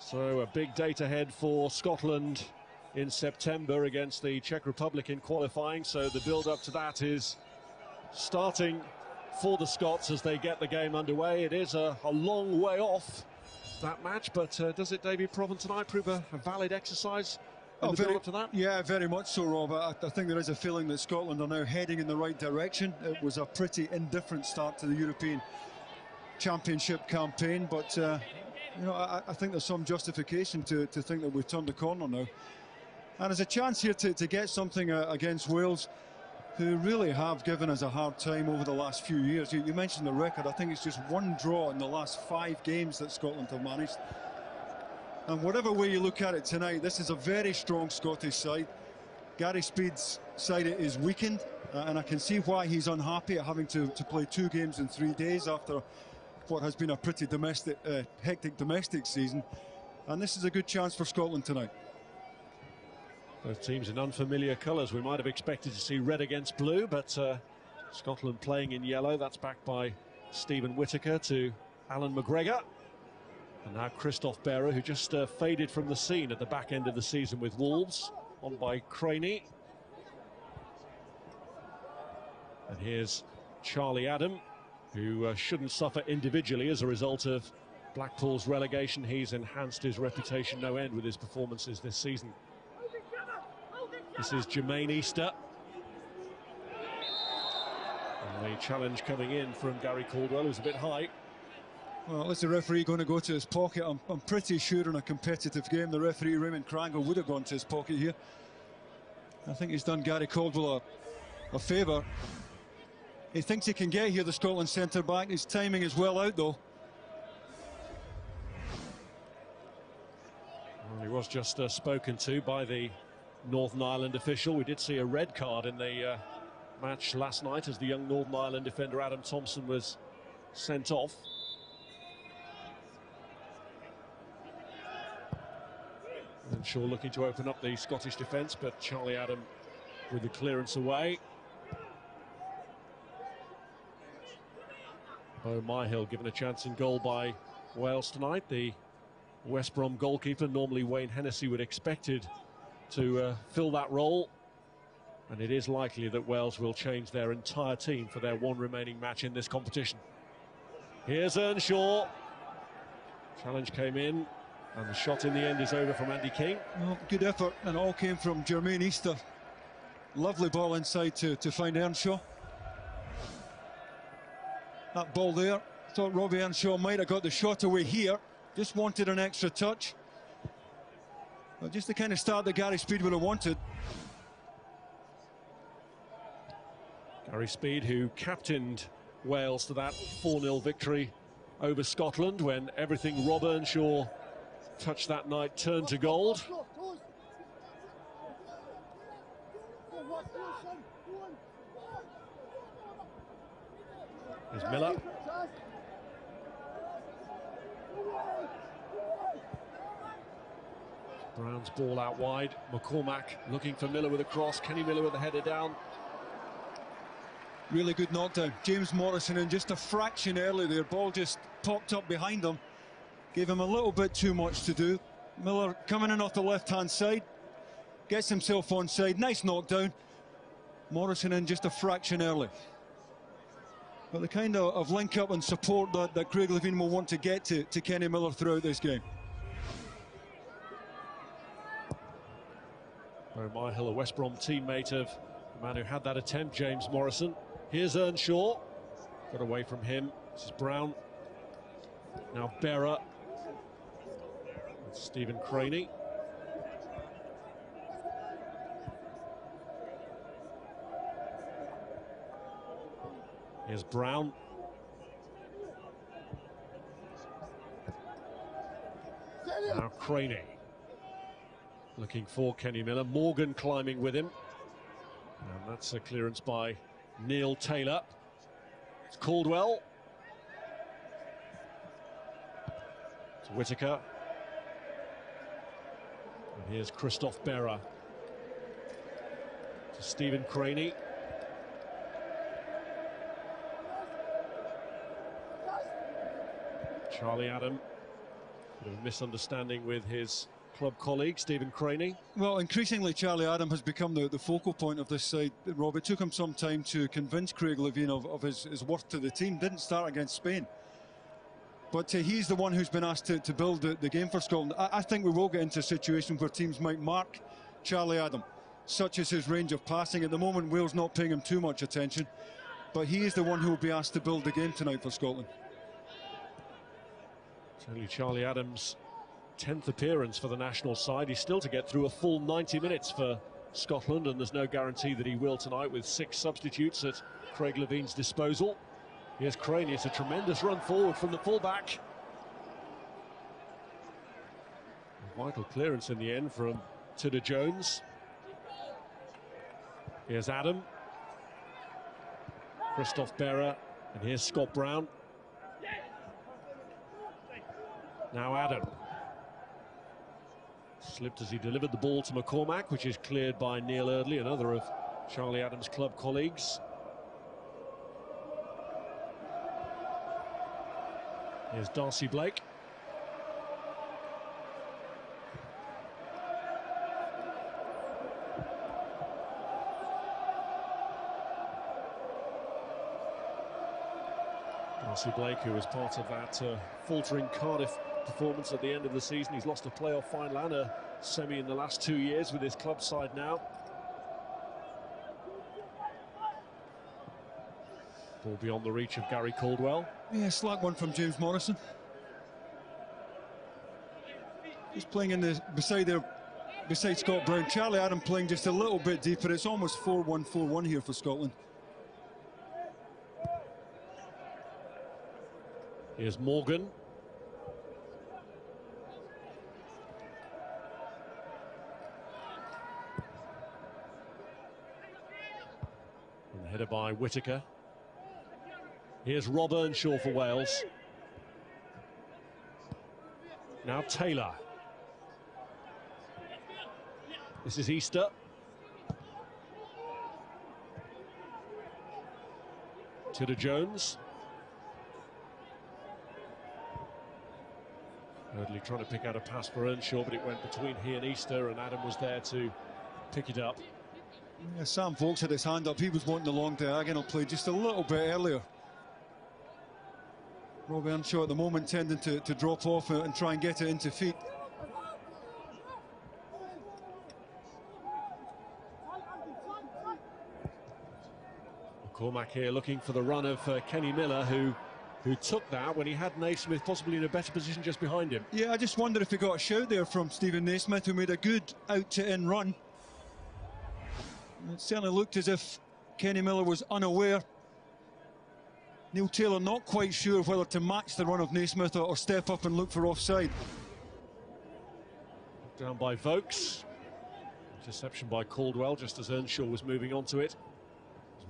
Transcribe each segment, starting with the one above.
So a big date ahead for Scotland in September against the Czech Republic in qualifying. So the build-up to that is starting for the Scots as they get the game underway. It is a long way off, that match, but does it, David Provan, tonight prove a valid exercise in the build-up to that? Yeah, very much so, Rob. I think there is a feeling that Scotland are now heading in the right direction. It was a pretty indifferent start to the European Championship campaign, but you know, I think there's some justification to think that we've turned the corner now. And there's a chance here to get something against Wales, who really have given us a hard time over the last few years. You mentioned the record. I think it's just one draw in the last 5 games that Scotland have managed. And whatever way you look at it tonight, this is a very strong Scottish side. Gary Speed's side is weakened, and I can see why he's unhappy at having to play 2 games in 3 days after what has been a pretty hectic domestic season. And this is a good chance for Scotland tonight. Both teams in unfamiliar colours. We might have expected to see red against blue, but Scotland playing in yellow. That's backed by Stephen Whittaker to Alan McGregor. And now Christoph Berra, who just faded from the scene at the back end of the season with Wolves, on by Craney. And here's Charlie Adam, who shouldn't suffer individually as a result of Blackpool's relegation. He's enhanced his reputation no end with his performances this season. This is Jermaine Easter. And the challenge coming in from Gary Caldwell, who's a bit high. Well, is the referee going to go to his pocket? I'm pretty sure in a competitive game the referee, Raymond Krangle, would have gone to his pocket here. I think he's done Gary Caldwell a favour. He thinks he can get here, the Scotland centre-back. His timing is well out, though. Well, he was just spoken to by the Northern Ireland official. We did see a red card in the match last night as the young Northern Ireland defender Adam Thompson was sent off. And Shaw looking to open up the Scottish defence, but Charlie Adam with the clearance away. Bo Myhill given a chance in goal by Wales tonight. The West Brom goalkeeper, normally Wayne Hennessy, would expected to fill that role, and it is likely that Wales will change their entire team for their one remaining match in this competition. Here's Earnshaw. Challenge came in, and the shot in the end is over from Andy King. Well, good effort, and all came from Jermaine Easter. Lovely ball inside to find Earnshaw. That ball there, thought Robbie Earnshaw might have got the shot away here, just wanted an extra touch. But just the kind of start that Gary Speed would have wanted. Gary Speed, who captained Wales to that 4-0 victory over Scotland when everything Rob Earnshaw touched that night turned to gold. Here's Miller. Brown's ball out wide. McCormack looking for Miller with a cross. Kenny Miller with the header down. Really good knockdown. James Morrison in just a fraction early there. Ball just popped up behind him. Gave him a little bit too much to do. Miller coming in off the left-hand side. Gets himself onside. Nice knockdown. Morrison in just a fraction early. But the kind of link-up and support that Craig Levein will want to get to Kenny Miller throughout this game. Myhill, a West Brom teammate of the man who had that attempt, James Morrison. Here's Earnshaw. Got away from him. This is Brown. Now Berra. Stephen Craney. Here's Brown. Now Craney. Looking for Kenny Miller. Morgan climbing with him. And that's a clearance by Neil Taylor. It's Caldwell. To Whittaker. And here's Christoph Berra. To Stephen Craney. Charlie Adam. Bit of a misunderstanding with his club colleague, Stephen Craney. Well, increasingly, Charlie Adam has become the focal point of this side. Rob, it took him some time to convince Craig Levein of his worth to the team. Didn't start against Spain. But he's the one who's been asked to build the game for Scotland. I think we will get into a situation where teams might mark Charlie Adam, such as his range of passing. At the moment, Wales not paying him too much attention. But he is the one who will be asked to build the game tonight for Scotland. It's only Charlie Adams' 10th appearance for the national side. He's still to get through a full 90 minutes for Scotland, and there's no guarantee that he will tonight, with 6 substitutes at Craig Levein's disposal. Here's Craney. It's a tremendous run forward from the fullback. A vital clearance in the end from Tudor Jones. Here's Adam. Christophe Berra, and here's Scott Brown. Now Adam. Slipped as he delivered the ball to McCormack, which is cleared by Neil Eardley, another of Charlie Adams' club colleagues. Here's Darcy Blake. Darcy Blake, who was part of that faltering Cardiff performance at the end of the season. He's lost a playoff final and a semi in the last 2 years with his club side now. Ball beyond the reach of Gary Caldwell. Yeah, slack one from James Morrison. He's playing in the beside Scott Brown. Charlie Adam playing just a little bit deeper. It's almost 4-1-4-1 here for Scotland. Here's Morgan. And header by Whittaker. Here's Rob Earnshaw for Wales. Now Taylor. This is Easter. Tudor Jones. Eardley trying to pick out a pass for Earnshaw, but it went between he and Easter, and Adam was there to pick it up. Yeah, Sam Vokes had his hand up. He was wanting the long diagonal play just a little bit earlier. Rob Earnshaw at the moment tending to drop off and try and get it into feet. McCormack here looking for the run of Kenny Miller, who took that when he had Naismith possibly in a better position just behind him. Yeah, I just wonder if he got a shout there from Stephen Naismith, who made a good out-to-in run. It certainly looked as if Kenny Miller was unaware. Neil Taylor not quite sure whether to match the run of Naismith or step up and look for offside. Down by Vokes. Interception by Caldwell just as Earnshaw was moving onto it.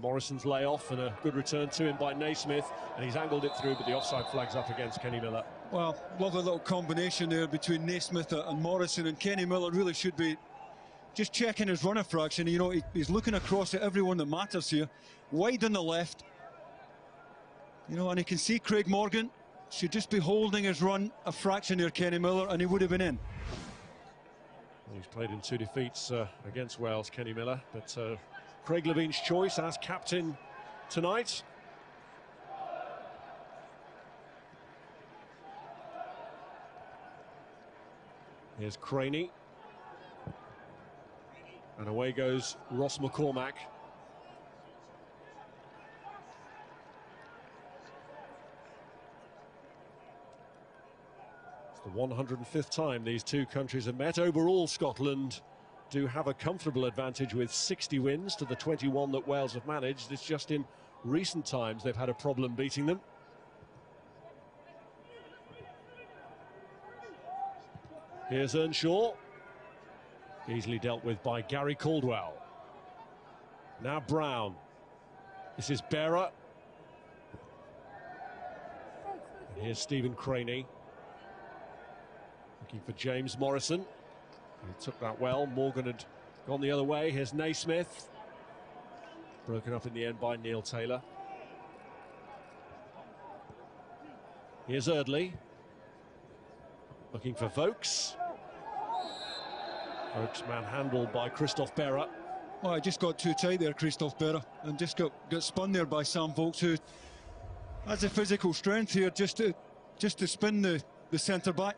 Morrison's layoff and a good return to him by Naismith, and he's angled it through, but the offside flag's up against Kenny Miller. Well, lovely little combination there between Naismith and Morrison, and Kenny Miller really should be just checking his run of fraction. You know, he's looking across at everyone that matters here. Wide on the left. You know, and he can see Craig Morgan should just be holding his run a fraction near Kenny Miller, and he would have been in. Well, he's played in 2 defeats against Wales, Kenny Miller, but Craig Levein's choice as captain tonight. Here's Craney. And away goes Ross McCormack. It's the 105th time these two countries have met. Overall, Scotland do have a comfortable advantage with 60 wins to the 21 that Wales have managed. It's just in recent times they've had a problem beating them. Here's Earnshaw. Easily dealt with by Gary Caldwell. Now Brown. This is Berra. And here's Stephen Craney. Looking for James Morrison. He took that well. Morgan had gone the other way. Here's Naismith. Broken up in the end by Neil Taylor. Here's Eardley. Looking for Vokes. Vokes manhandled by Christophe Berra. Well, I just got too tight there, Christophe Berra, and just got spun there by Sam Vokes, who has the physical strength here just to spin the centre-back.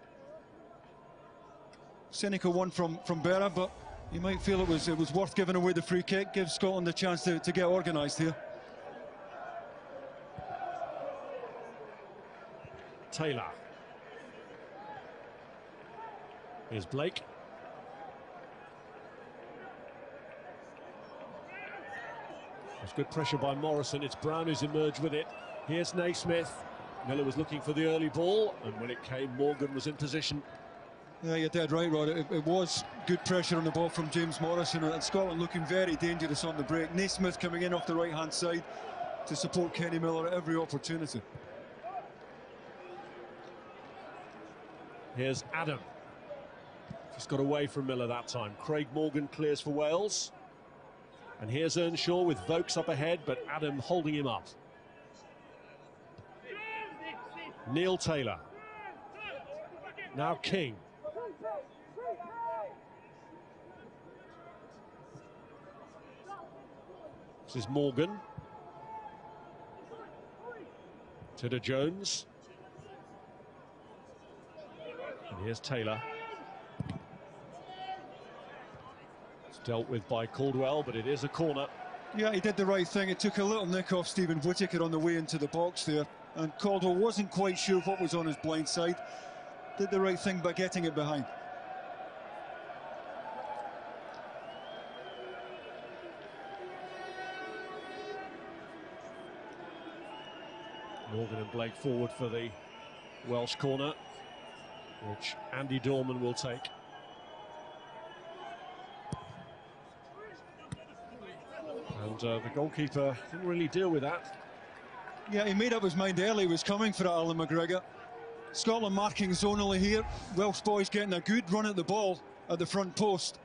Cynical one from Berra, but you might feel it was worth giving away the free kick, give Scotland the chance to get organised here. Taylor. Here's Blake. There's good pressure by Morrison. It's Brown who's emerged with it. Here's Naismith. Miller was looking for the early ball, and when it came, Morgan was in position. Yeah, you're dead right, Rod. It was good pressure on the ball from James Morrison, and Scotland looking very dangerous on the break. Naismith coming in off the right-hand side to support Kenny Miller at every opportunity. Here's Adam. Just got away from Miller that time. Craig Morgan clears for Wales. And here's Earnshaw with Vokes up ahead, but Adam holding him up. Neil Taylor. Now King. This is Morgan. Tudor Jones. And here's Taylor. It's dealt with by Caldwell, but it is a corner. Yeah, he did the right thing. It took a little nick off Stephen Whittaker on the way into the box there, and Caldwell wasn't quite sure what was on his blind side. Did the right thing by getting it behind. Morgan and Blake forward for the Welsh corner, which Andy Dorman will take. And the goalkeeper didn't really deal with that. Yeah, he made up his mind early. He was coming for it, Alan McGregor. Scotland marking zonally here. Welsh boys getting a good run at the ball at the front post.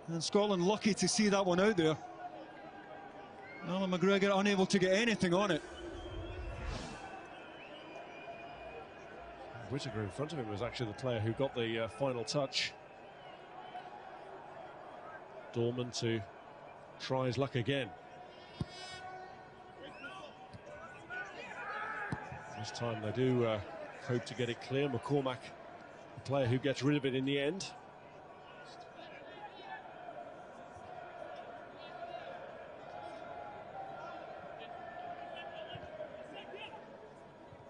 And Scotland lucky to see that one out there. Alan McGregor unable to get anything on it. Whittaker in front of him was actually the player who got the final touch. Dorman to try his luck again. This time they do hope to get it clear. McCormack, the player who gets rid of it in the end.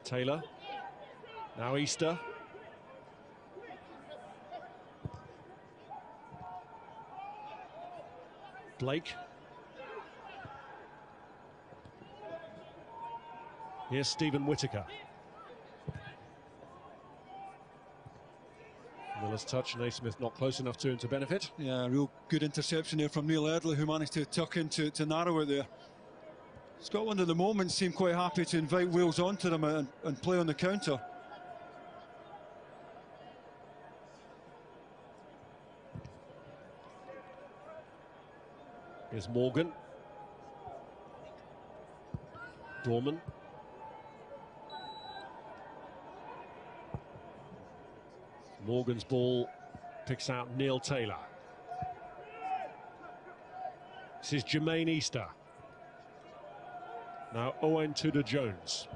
Taylor. Now Easter. Blake. Here's Stephen Whittaker. Miller's touch, Naismith not close enough to him to benefit. Yeah, real good interception there from Neil Erdley, who managed to tuck in to narrow it there. Scotland at the moment seem quite happy to invite Wales onto them and play on the counter. Here's Morgan. Dorman. Morgan's ball picks out Neil Taylor. This is Jermaine Easter. Now Owen Tudor Jones.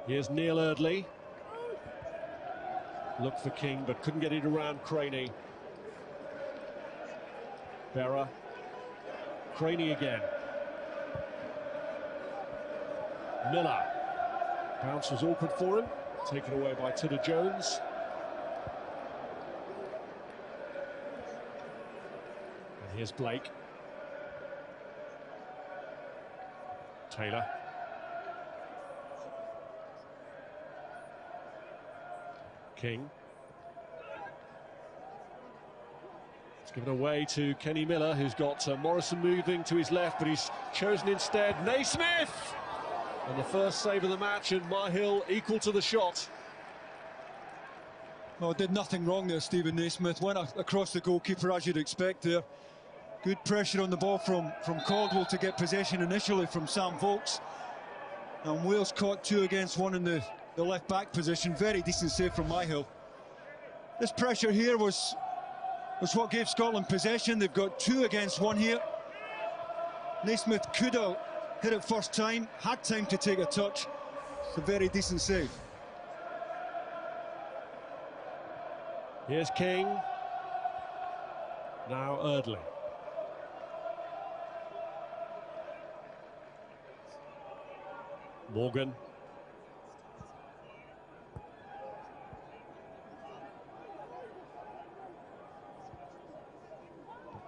Here's Neil Erdley. Looked for King, but couldn't get it around Craney. Berra. Craney again. Miller. Bounce was awkward for him. Taken away by Tudor Jones. And here's Blake. Taylor. King. It's given away to Kenny Miller, who's got Morrison moving to his left, but he's chosen instead Naismith! And the first save of the match, and Mahill equal to the shot. Well, did nothing wrong there, Stephen Naismith. Went across the goalkeeper as you'd expect there. Good pressure on the ball from Caldwell to get possession initially from Sam Vokes. And Wales caught 2 against 1 in the the left-back position. Very decent save from Myhill. This pressure here was what gave Scotland possession. They've got 2 against 1 here. Naismith could have hit it first time, had time to take a touch. It's a very decent save. Here's King. Now Erdley. Morgan.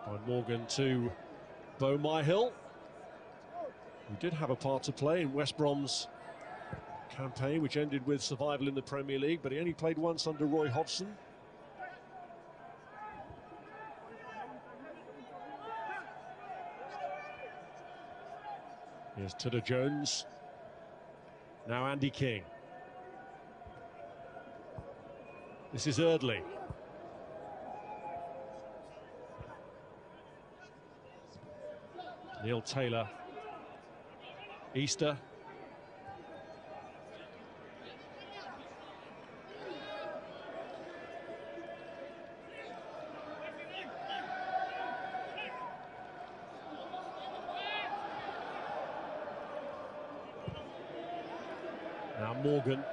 By Morgan to Bo Myhill, who did have a part to play in West Brom's campaign, which ended with survival in the Premier League, but he only played once under Roy Hodgson. Here's Tudor Jones. Now Andy King. This is Erdley. Neil Taylor. Easter. Now Morgan.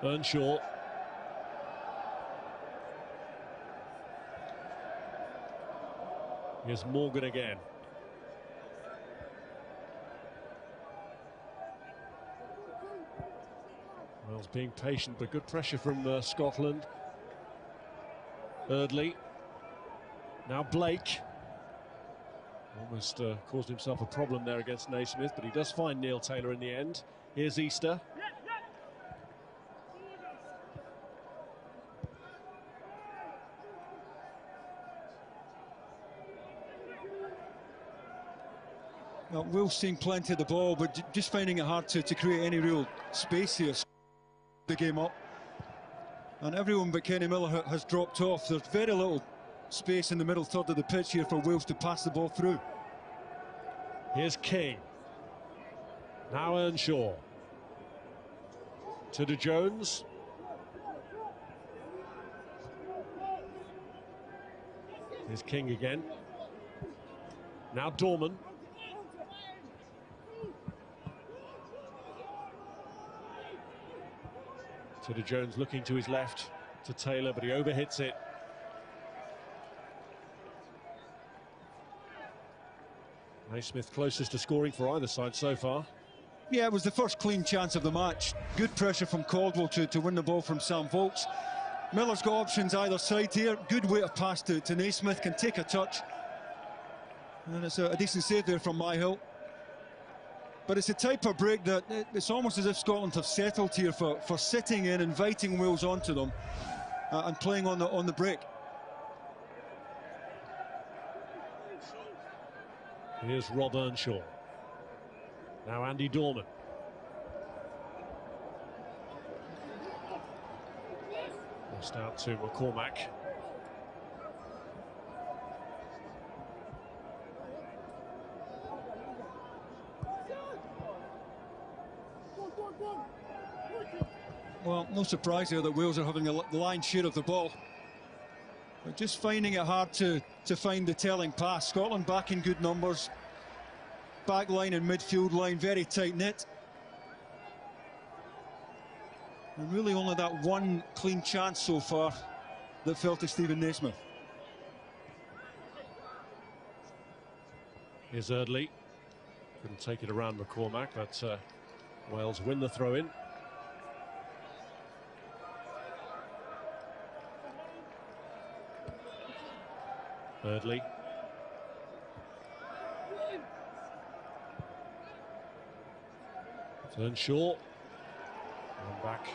Earnshaw. Here's Morgan again. Wales being patient, but good pressure from Scotland. Erdley. Now Blake. Almost caused himself a problem there against Naismith, but he does find Neil Taylor in the end. Here's Easter. Well, Will's seen plenty of the ball, but just finding it hard to create any real space here. The game up. And everyone but Kenny Miller has dropped off. There's very little space in the middle third of the pitch here for Wales to pass the ball through. Here's King. Now Earnshaw. Tudor Jones. Here's King again. Now Dorman. Tudor Jones looking to his left to Taylor, but he overhits it. Naismith closest to scoring for either side so far. Yeah, it was the first clean chance of the match. Good pressure from Caldwell to win the ball from Sam Vokes. Miller's got options either side here. Good way to pass to Naismith, can take a touch. And it's a decent save there from Myhill. But it's a type of break that it's almost as if Scotland have settled here for sitting in, inviting Wales onto them and playing on the break. Here's Rob Earnshaw. Now Andy Dorman. Lost out to McCormack. Well, no surprise here that Wales are having the lion's share of the ball. But just finding it hard to find the telling pass. Scotland back in good numbers. Back line and midfield line very tight-knit. And really only that one clean chance so far that fell to Stephen Naismith. Here's Erdley. Couldn't take it around McCormack, but Wales win the throw-in. Erdley. Earnshaw. And back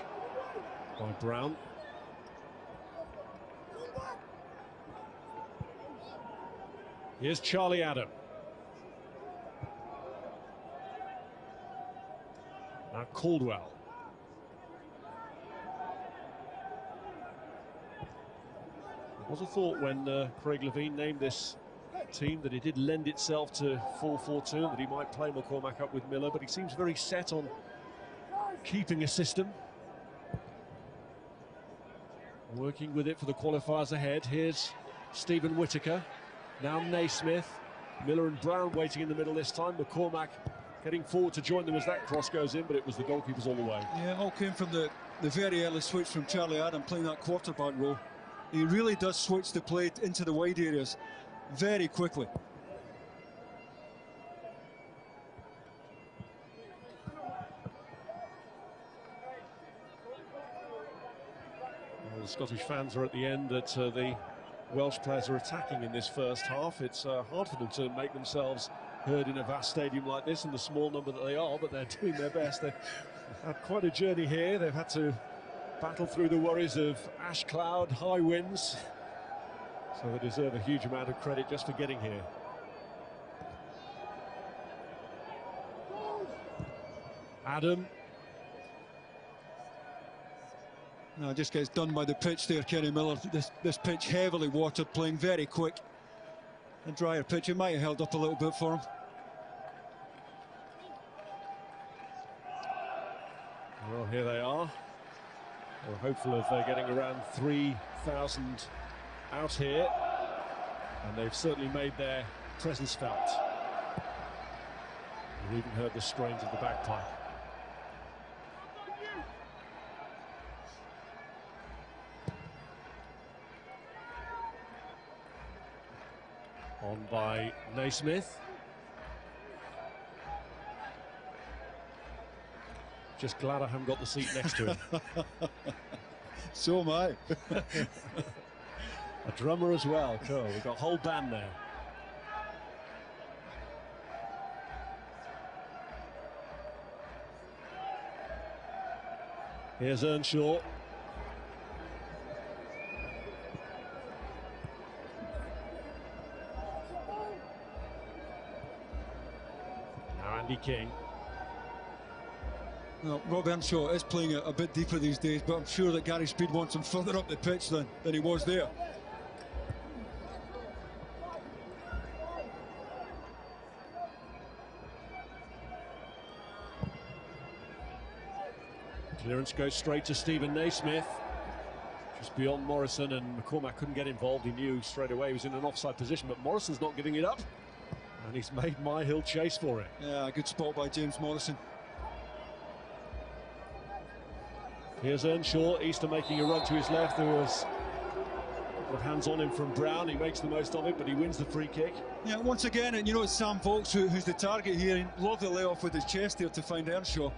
by Brown. Here's Charlie Adam. Now Caldwell. There was a thought when Craig Levein named this team that it did lend itself to 4-4-2, that he might play McCormack up with Miller, but he seems very set on keeping a system. Working with it for the qualifiers ahead. Here's Stephen Whittaker, now Naismith, Miller and Brown waiting in the middle this time. McCormack getting forward to join them as that cross goes in, but it was the goalkeepers all the way. Yeah, it all came from the very early switch from Charlie Adam playing that quarterback role. He really does switch the play into the wide areas very quickly. Well, the Scottish fans are at the end that the Welsh players are attacking in this first half. It's hard for them to make themselves heard in a vast stadium like this, and the small number that they are, but they're doing their best. They've had quite a journey here. They've had to battle through the worries of ash cloud, high winds, so they deserve a huge amount of credit just for getting here. Adam. No, just gets done by the pitch there, Kenny Miller. This pitch heavily watered, playing very quick. A drier pitch, it might have held up a little bit for him. Well, here they are. We're hopeful of getting around 3,000 out here, and they've certainly made their presence felt. We've even heard the strains of the bagpipe. On by Naismith. Just glad I haven't got the seat next to him. So am I. A drummer as well. Cool. We've got a whole band there. Here's Earnshaw. Now Andy King. Well, Rob Earnshaw is playing a bit deeper these days, but I'm sure that Gary Speed wants him further up the pitch than he was there. Clearance goes straight to Stephen Naismith, just beyond Morrison, and McCormack couldn't get involved. He knew straight away he was in an offside position, but Morrison's not giving it up, and he's made Myhill chase for it. Yeah, a good spot by James Morrison. Here's Earnshaw, Easter making a run to his left. There was a couple of hands on him from Brown. He makes the most of it, but he wins the free kick. Yeah, once again, and you know it's Sam Vokes who's the target here. Lovely layoff with his chest there to find Earnshaw.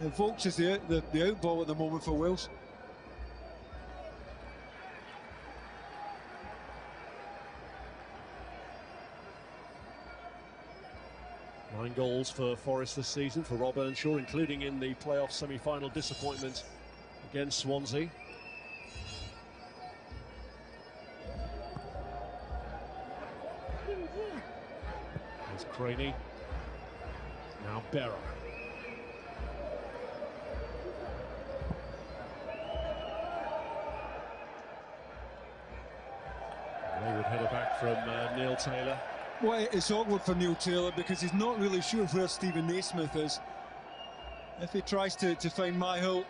Vokes is the out ball at the moment for Wales. Nine goals for Forest this season for Rob Earnshaw, including in the playoff semi-final disappointment against Swansea. There's Craney. Now Berra. They would head it back from Neil Taylor. Well, it's awkward for Neil Taylor because he's not really sure where Stephen Naismith is. If he tries to find Myhill,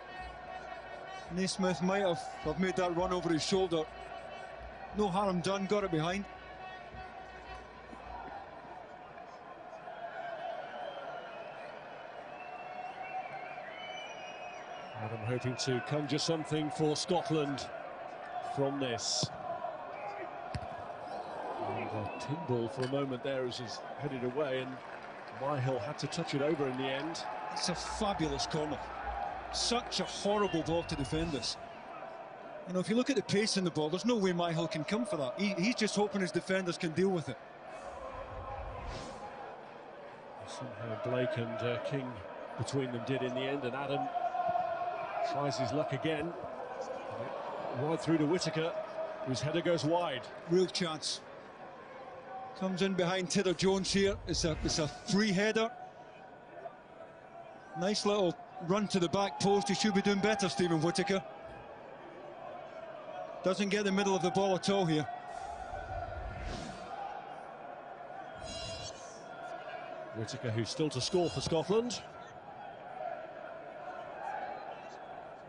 Naismith might have made that run over his shoulder. No harm done, got it behind. Adam hoping to conjure something for Scotland from this. A tin ball for a moment there as he's headed away, and Myhill had to touch it over in the end. It's a fabulous corner. Such a horrible ball to defend this. You know, if you look at the pace in the ball, there's no way Myhill can come for that. He's just hoping his defenders can deal with it. Somehow Blake and King between them did in the end, and Adam tries his luck again. Right through to Whittaker, whose header goes wide. Real chance. Comes in behind Tidder Jones here. It's a free header. Nice little run to the back post. He should be doing better, Stephen Whittaker. Doesn't get the middle of the ball at all here. Whittaker, who's still to score for Scotland.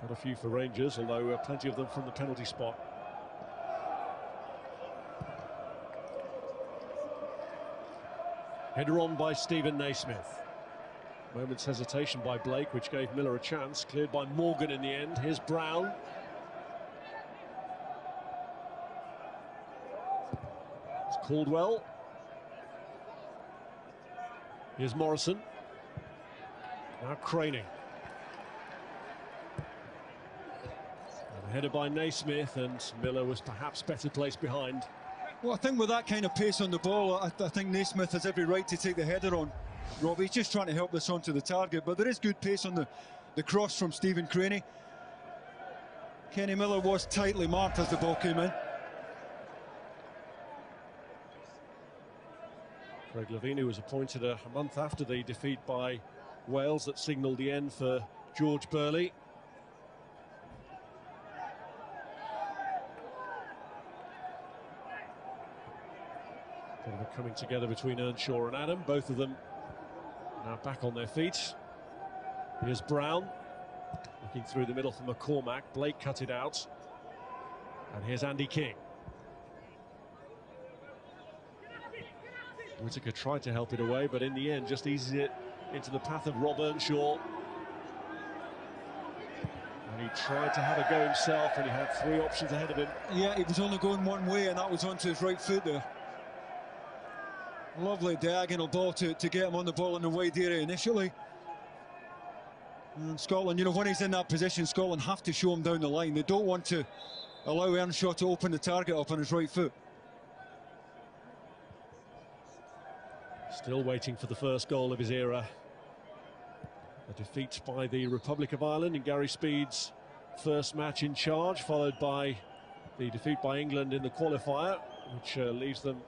Got a few for Rangers, although plenty of them from the penalty spot. Header on by Stephen Naismith. Moment's hesitation by Blake, which gave Miller a chance. Cleared by Morgan in the end. Here's Brown. It's Caldwell. Here's Morrison. Now Craning. And headed by Naismith, and Miller was perhaps better placed behind. Well, I think with that kind of pace on the ball, I think Naismith has every right to take the header on. Rob, he's just trying to help this onto the target, but there is good pace on the cross from Stephen Craney. Kenny Miller was tightly marked as the ball came in. Craig Levein was appointed a month after the defeat by Wales that signalled the end for George Burley. Coming together between Earnshaw and Adam, both of them now back on their feet. Here's Brown, looking through the middle for McCormack. Blake cut it out, and here's Andy King. Whittaker tried to help it away, but in the end just eases it into the path of Rob Earnshaw. And he tried to have a go himself, and he had three options ahead of him. Yeah, he was only going one way, and that was onto his right foot there. Lovely diagonal ball to get him on the ball in the wide area initially. And Scotland, you know, when he's in that position, Scotland have to show him down the line. They don't want to allow Earnshaw to open the target up on his right foot. Still waiting for the first goal of his era. A defeat by the Republic of Ireland in Gary Speed's first match in charge, followed by the defeat by England in the qualifier, which leaves them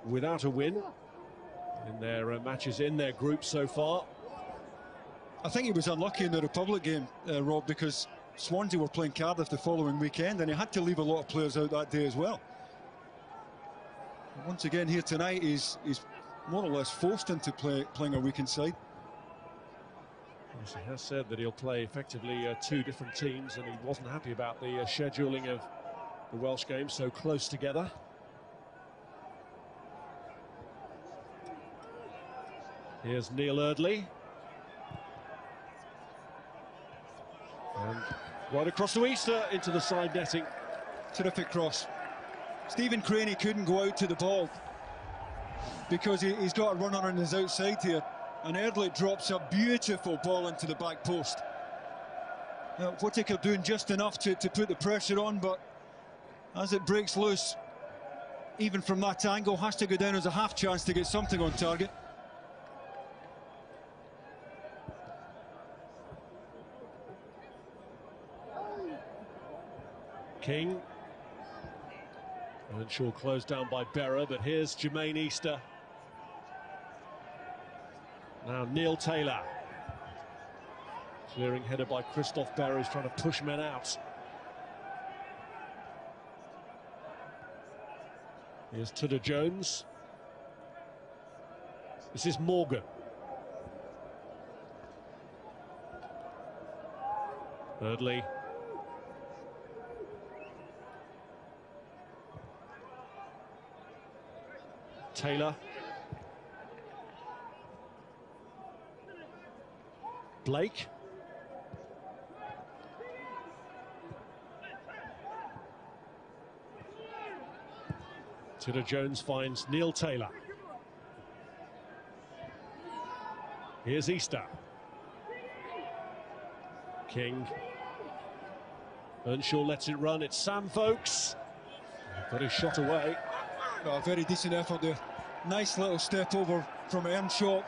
without a win in their matches in their group so far. I think he was unlucky in the Republic game, Rob, because Swansea were playing Cardiff the following weekend, and he had to leave a lot of players out that day as well. And once again here tonight, he's more or less forced into playing a weekend side. Yes, he has said that he'll play effectively two different teams, and he wasn't happy about the scheduling of the Welsh games so close together. Here's Neil Eardley. And right across to Easter into the side netting. Terrific cross. Stephen Craney couldn't go out to the ball because he's got a runner on his outside here. And Eardley drops a beautiful ball into the back post. Now, Whittaker doing just enough to put the pressure on, but as it breaks loose, even from that angle, has to go down as a half chance to get something on target. King. Earnshaw closed down by Berra, but here's Jermaine Easter. Now Neil Taylor. Clearing header by Christoph Berra, is trying to push men out. Here's Tudor Jones. This is Morgan. Eardley. Taylor. Blake. Tudor Jones finds Neil Taylor. Here's Easter. King. Earnshaw lets it run. It's Sam Vokes. Got his shot away. Oh, very decent effort there. Nice little step over from Earnshaw.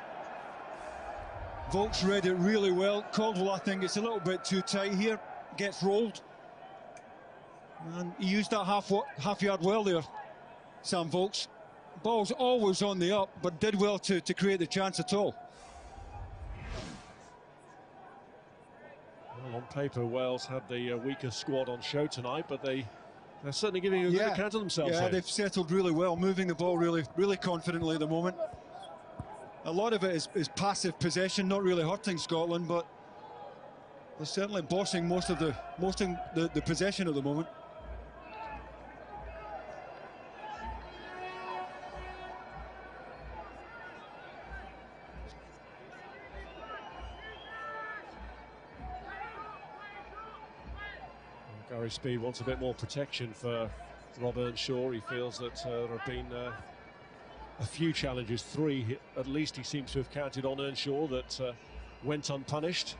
Vokes read it really well. Caldwell, I think it's a little bit too tight here. Gets rolled. And he used that half yard well there, Sam Vokes. Ball's always on the up, but did well to create the chance at all. Well, on paper, Wales had the weaker squad on show tonight, but they're certainly giving a good account of themselves. Yeah, here. They've settled really well, moving the ball really confidently at the moment. a lot of it is passive possession, not really hurting Scotland, but they're certainly bossing most of the possession at the moment. Gary Speed wants a bit more protection for Rob Earnshaw. He feels that there have been a few challenges, 3 at least he seems to have counted on Earnshaw, that went unpunished.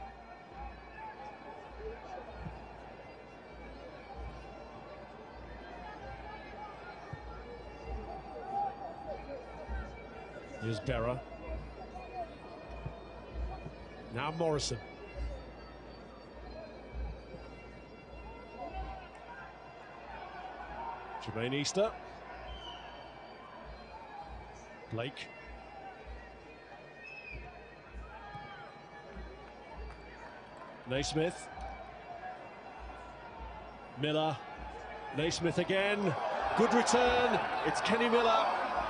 Here's Berra. Now Morrison. Jermaine Easter. Blake. Naismith. Miller. Naismith again. Good return. It's Kenny Miller.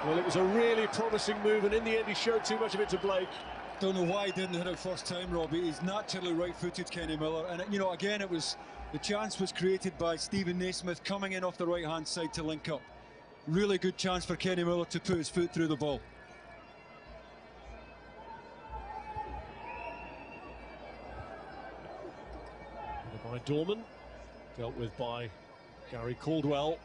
Well, it was a really promising move, and in the end he showed too much of it to Blake. Don't know why he didn't hit it first time, Robbie. He's naturally right-footed, Kenny Miller. And, you know, again, the chance was created by Stephen Naismith coming in off the right-hand side to link up. Really good chance for Kenny Miller to put his foot through the ball. By Dorman, dealt with by Gary Caldwell.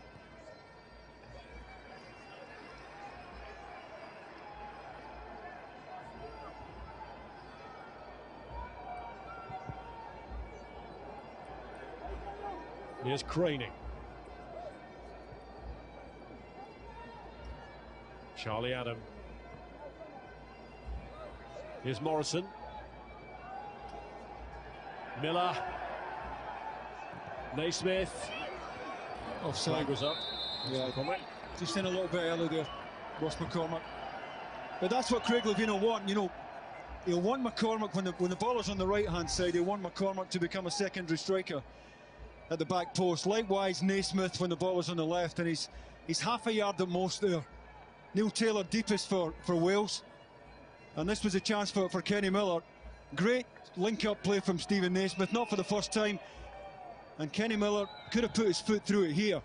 Here's Craney. Charlie Adam. Here's Morrison. Miller. Naismith. Offside. Flag was up. Yeah, McCormack. just in a little bit early there, Ross McCormack. But that's what Craig Levein will want. You know, he'll want McCormack when the ball is on the right-hand side. He'll want McCormack to become a secondary striker at the back post. Likewise, Naismith when the ball is on the left, and he's half a yard at most there. Neil Taylor deepest for Wales, and this was a chance for Kenny Miller. Great link-up play from Stephen Naismith, not for the first time, and Kenny Miller could have put his foot through it here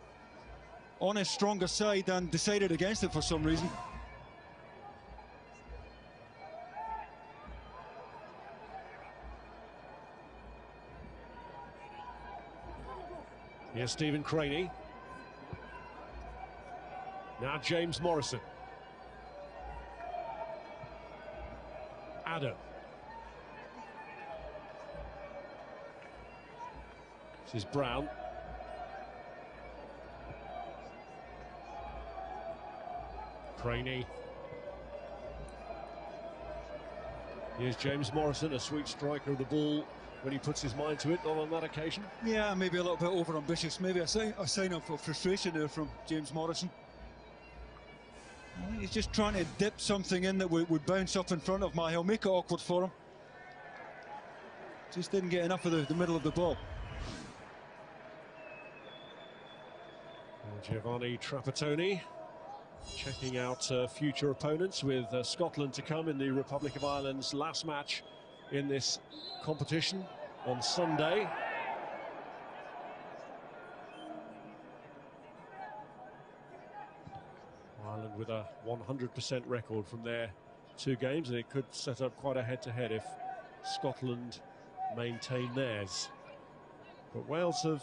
on his stronger side and decided against it for some reason. Here's Stephen Craney. Now James Morrison. Adam. This is Brown. Craney. Here's James Morrison, a sweet striker of the ball when he puts his mind to it, not on that occasion. Yeah, maybe a little bit over-ambitious. Maybe a sign of frustration there from James Morrison. I think he's just trying to dip something in that would bounce up in front of Mahil, make it awkward for him. Just didn't get enough of the middle of the ball. And Giovanni Trapattoni checking out future opponents, with Scotland to come in the Republic of Ireland's last match in this competition on Sunday. Ireland with a 100% record from their 2 games, and it could set up quite a head-to-head if Scotland maintain theirs. But Wales have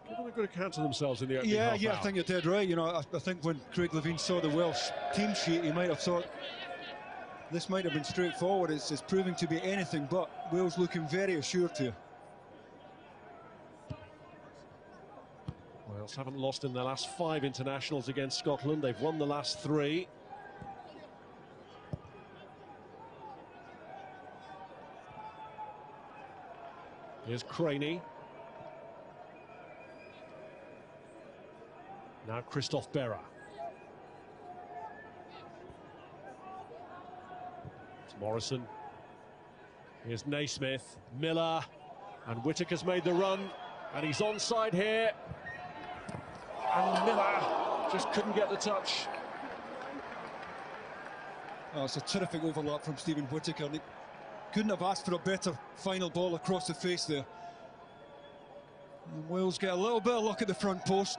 given a good account of themselves in the opening half hour. I think you're dead right. You know, I think when Craig Levein saw the Welsh team sheet, he might have thought this might have been straightforward. It's proving to be anything but. Wales looking very assured here. Wales haven't lost in their last 5 internationals against Scotland. They've won the last 3. Here's Craney. Now Christophe Berra. It's Morrison. Here's Naismith. Miller. And Whittaker's made the run. And he's onside here. And Miller just couldn't get the touch. Oh, it's a terrific overlap from Stephen Whittaker. And he couldn't have asked for a better final ball across the face there. And Wales get a little bit of luck at the front post.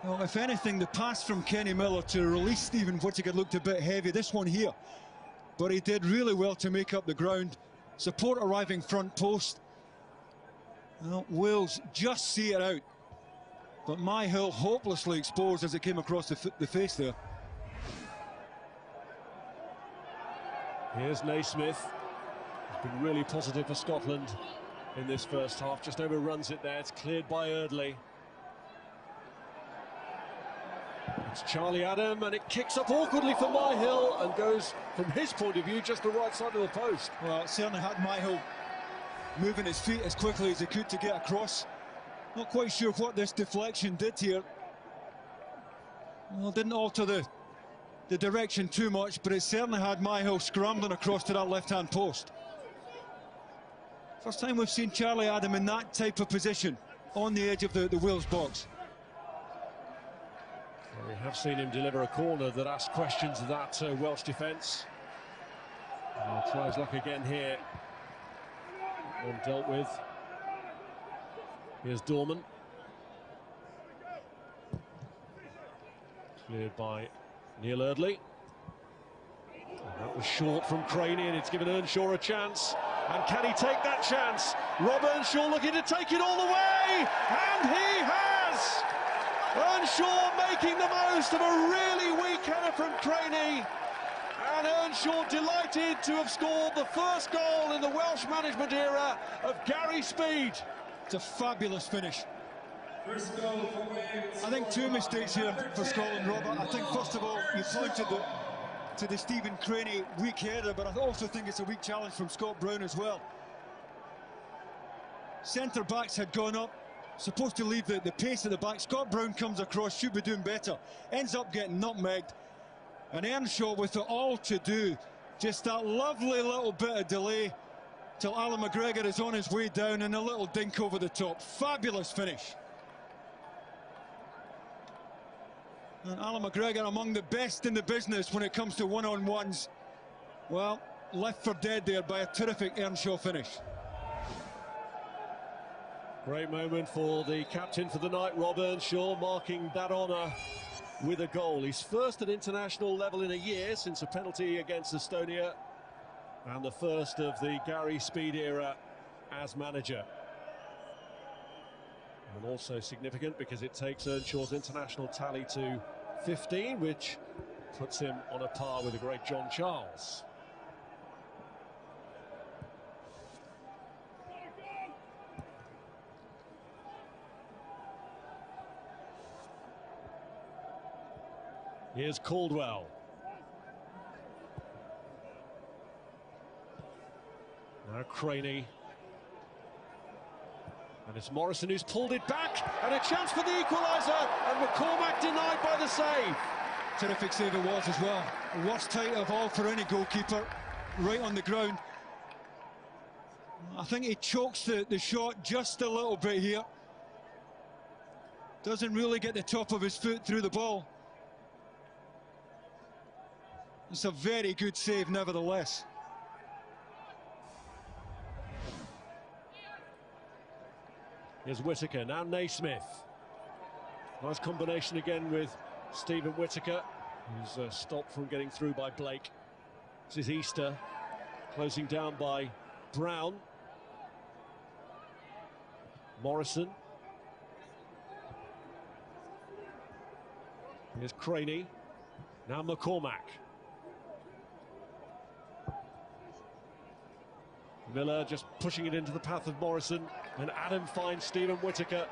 Well, if anything, the pass from Kenny Miller to release Stephen Whittaker looked a bit heavy, this one here. But he did really well to make up the ground. Support arriving front post. Well, Wales just see it out. But Myhill hopelessly exposed as it came across the face there. Here's Naismith. He's been really positive for Scotland in this first half. Just overruns it there. It's cleared by Eardley. It's Charlie Adam, and it kicks up awkwardly for Myhill and goes, from his point of view, just the right side of the post. Well, it certainly had Myhill moving his feet as quickly as he could to get across. Not quite sure what this deflection did here. Well, it didn't alter the direction too much, but it certainly had Myhill scrambling across to that left-hand post. First time we've seen Charlie Adam in that type of position on the edge of the Wales box. Well, we have seen him deliver a corner that asked questions of that Welsh defence. He'll try his luck again here. One dealt with. Here's Dorman. Cleared by Neil Eardley. And that was short from Craney, and it's given Earnshaw a chance. And can he take that chance? Rob Earnshaw looking to take it all the way, and he has! Earnshaw making the most of a really weak header from Craney. And Earnshaw delighted to have scored the first goal in the Welsh management era of Gary Speed. It's a fabulous finish. I think two mistakes here for Scotland, Robert. I think, first of all, you pointed to the Stephen Craney weak header, but I also think it's a weak challenge from Scott Brown as well. Centre-backs had gone up, supposed to leave the pace at the back. Scott Brown comes across, should be doing better, ends up getting nutmegged. And Earnshaw with it all to do. Just that lovely little bit of delay till Alan McGregor is on his way down, and a little dink over the top. Fabulous finish. And Alan McGregor, among the best in the business when it comes to one-on-ones. Well, left for dead there by a terrific Earnshaw finish. Great moment for the captain for the night, Rob Earnshaw, marking that honour with a goal. He's first at international level in a year since a penalty against Estonia, and the first of the Gary Speed era as manager. And also significant because it takes Earnshaw's international tally to 15, which puts him on a par with the great John Charles. Here's Caldwell. Now Craney. And it's Morrison who's pulled it back, and a chance for the equaliser, and McCormack denied by the save. Terrific save it was as well. Worst height of all for any goalkeeper, right on the ground. I think he chokes the shot just a little bit here. Doesn't really get the top of his foot through the ball. It's a very good save nevertheless. Here's Whittaker, now Naismith. Nice combination again with Stephen Whittaker, who's stopped from getting through by Blake. This is Easter, closing down by Brown. Morrison. Here's Craney, now McCormack. Miller just pushing it into the path of Morrison, and Adam finds Stephen Whittaker.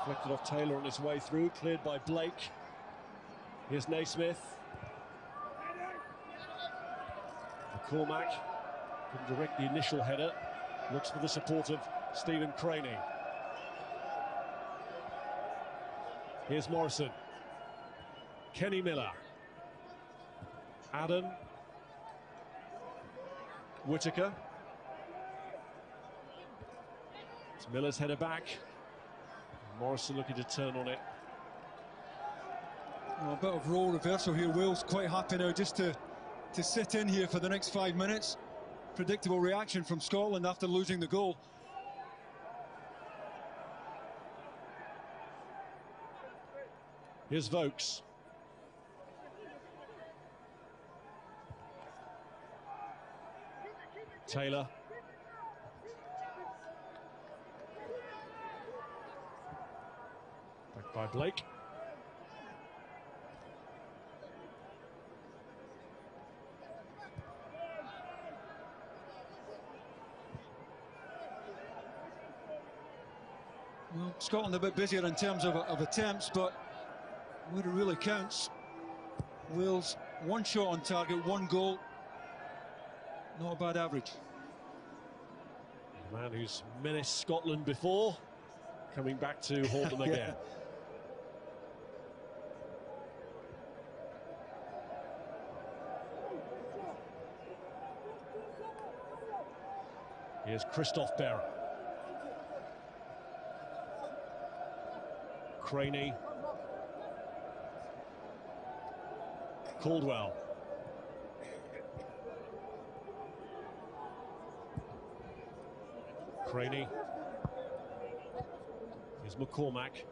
Deflected off Taylor on his way through, cleared by Blake. Here's Naismith. McCormack couldn't direct the initial header, looks for the support of Stephen Craney. Here's Morrison. Kenny Miller. Adam. Whittaker. It's Miller's header back. Morrison looking to turn on it. Well, a bit of role reversal here. Wales quite happy now just to sit in here for the next 5 minutes. Predictable reaction from Scotland after losing the goal. Here's Vokes. Taylor. Back by Blake. Well, Scotland a bit busier in terms of attempts, but where it really counts, Wales 1 shot on target, 1 goal. Not a bad average. The man who's menaced Scotland before, coming back to haunt them again. Here's Christoph Berra. Craney. Caldwell. Craney. Here's McCormack.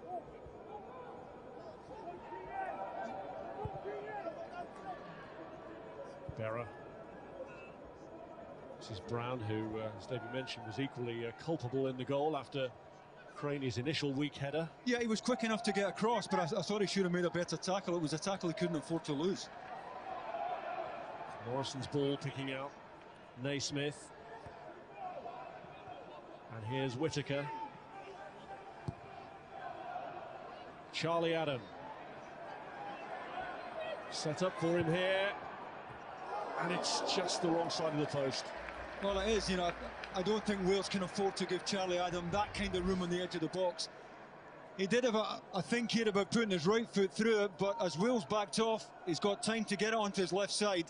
Berra. This is Brown, who, as David mentioned, was equally culpable in the goal after Craney's initial weak header. Yeah, he was quick enough to get across, but I thought he should have made a better tackle. It was a tackle he couldn't afford to lose. Morrison's ball picking out Naismith. And here's Whittaker. Charlie Adam. Set up for him here. And it's just the wrong side of the post. Well, it is, you know, I don't think Wales can afford to give Charlie Adam that kind of room on the edge of the box. He did have a think here about putting his right foot through it, but as Wales backed off, he's got time to get it onto his left side.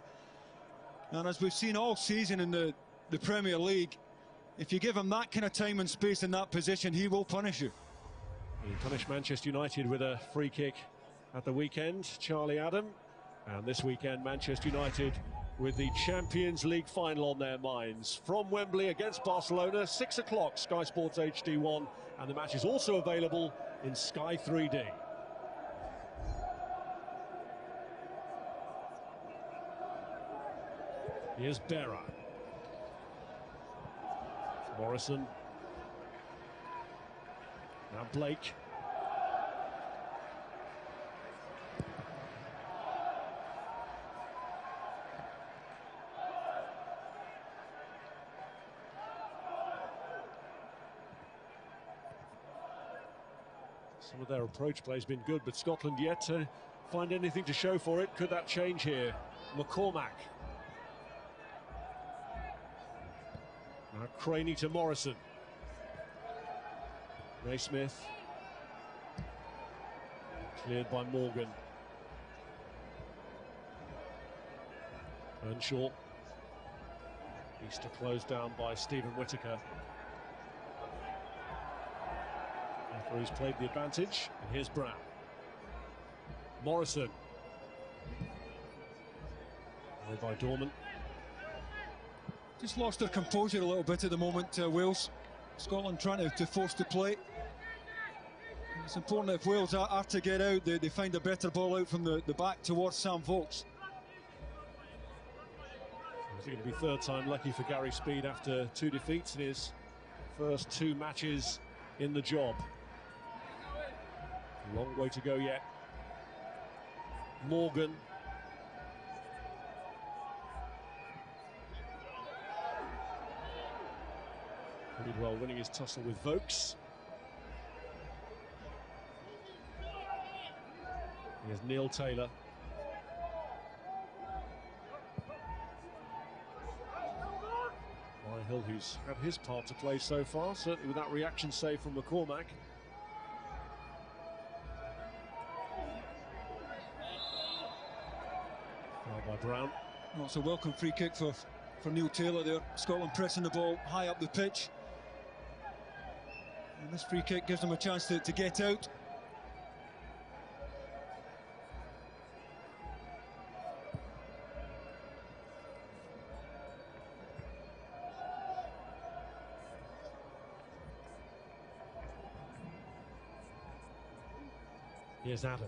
And as we've seen all season in the Premier League, if you give him that kind of time and space in that position, he will punish you. He punished Manchester United with a free kick at the weekend, Charlie Adam. And this weekend, Manchester United with the Champions League final on their minds. From Wembley against Barcelona, 6 o'clock, Sky Sports HD1. And the match is also available in Sky 3D. Here's Berra. Morrison. Now Blake. Some of their approach play has been good, but Scotland yet to find anything to show for it. Could that change here? McCormack. Now Craney to Morrison. Naismith. Cleared by Morgan. Earnshaw. Easter closed down by Stephen Whittaker. Referee's played the advantage, and here's Brown. Morrison. Played by Dorman. Just lost their composure a little bit at the moment, Wales. Scotland trying to force the play. It's important if Wales are to get out, they find a better ball out from the back towards Sam Vokes. I think it'll be third time lucky for Gary Speed after 2 defeats in his first 2 matches in the job. A long way to go yet. Morgan. Bidwell winning his tussle with Vokes. Here's Neil Taylor. Hill, who's had his part to play so far, certainly with that reaction save from McCormack. Fouled by Brown. Well, it's a welcome free kick for for Neil Taylor there. Scotland pressing the ball high up the pitch. And this free kick gives them a chance to get out. Here's Adam.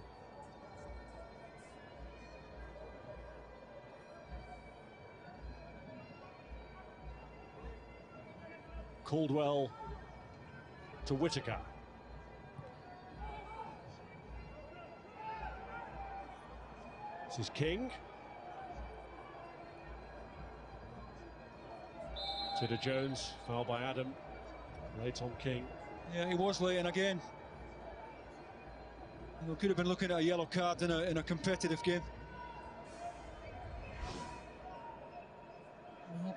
Caldwell to Whittaker. This is King. To Jones, foul by Adam. Late on King. Yeah, he was late, and again, you know, could have been looking at a yellow card in a competitive game.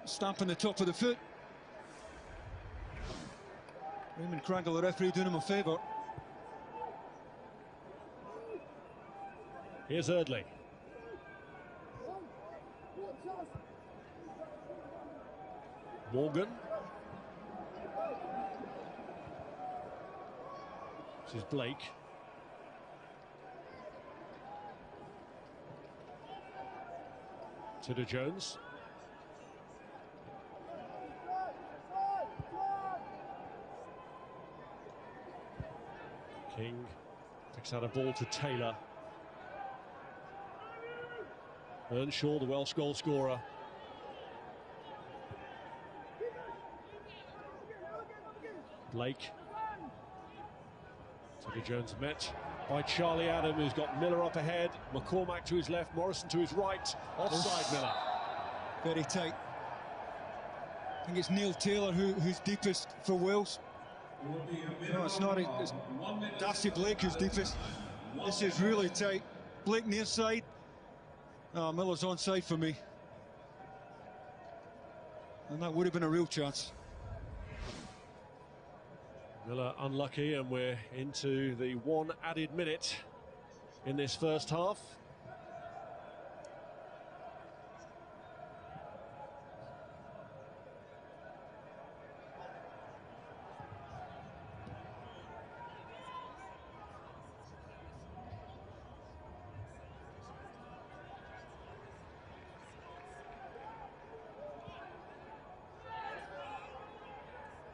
Stamping the top of the foot. Raymond Krangle, the referee, doing him a favour. Here's Eardley. Morgan. This is Blake. To Jones. King picks out a ball to Taylor. Earnshaw, the Welsh goal scorer. Blake. To Jones met by Charlie Adam, who's got Miller up ahead. McCormack to his left, Morrison to his right. Offside, Miller. Very tight. I think it's Neil Taylor who's deepest for Wales. No, it's not. It's Darcy Blake who's deepest. This is really tight. Blake near side. Oh, Miller's onside for me. And that would have been a real chance. Miller unlucky, and we're into the one added minute in this first half.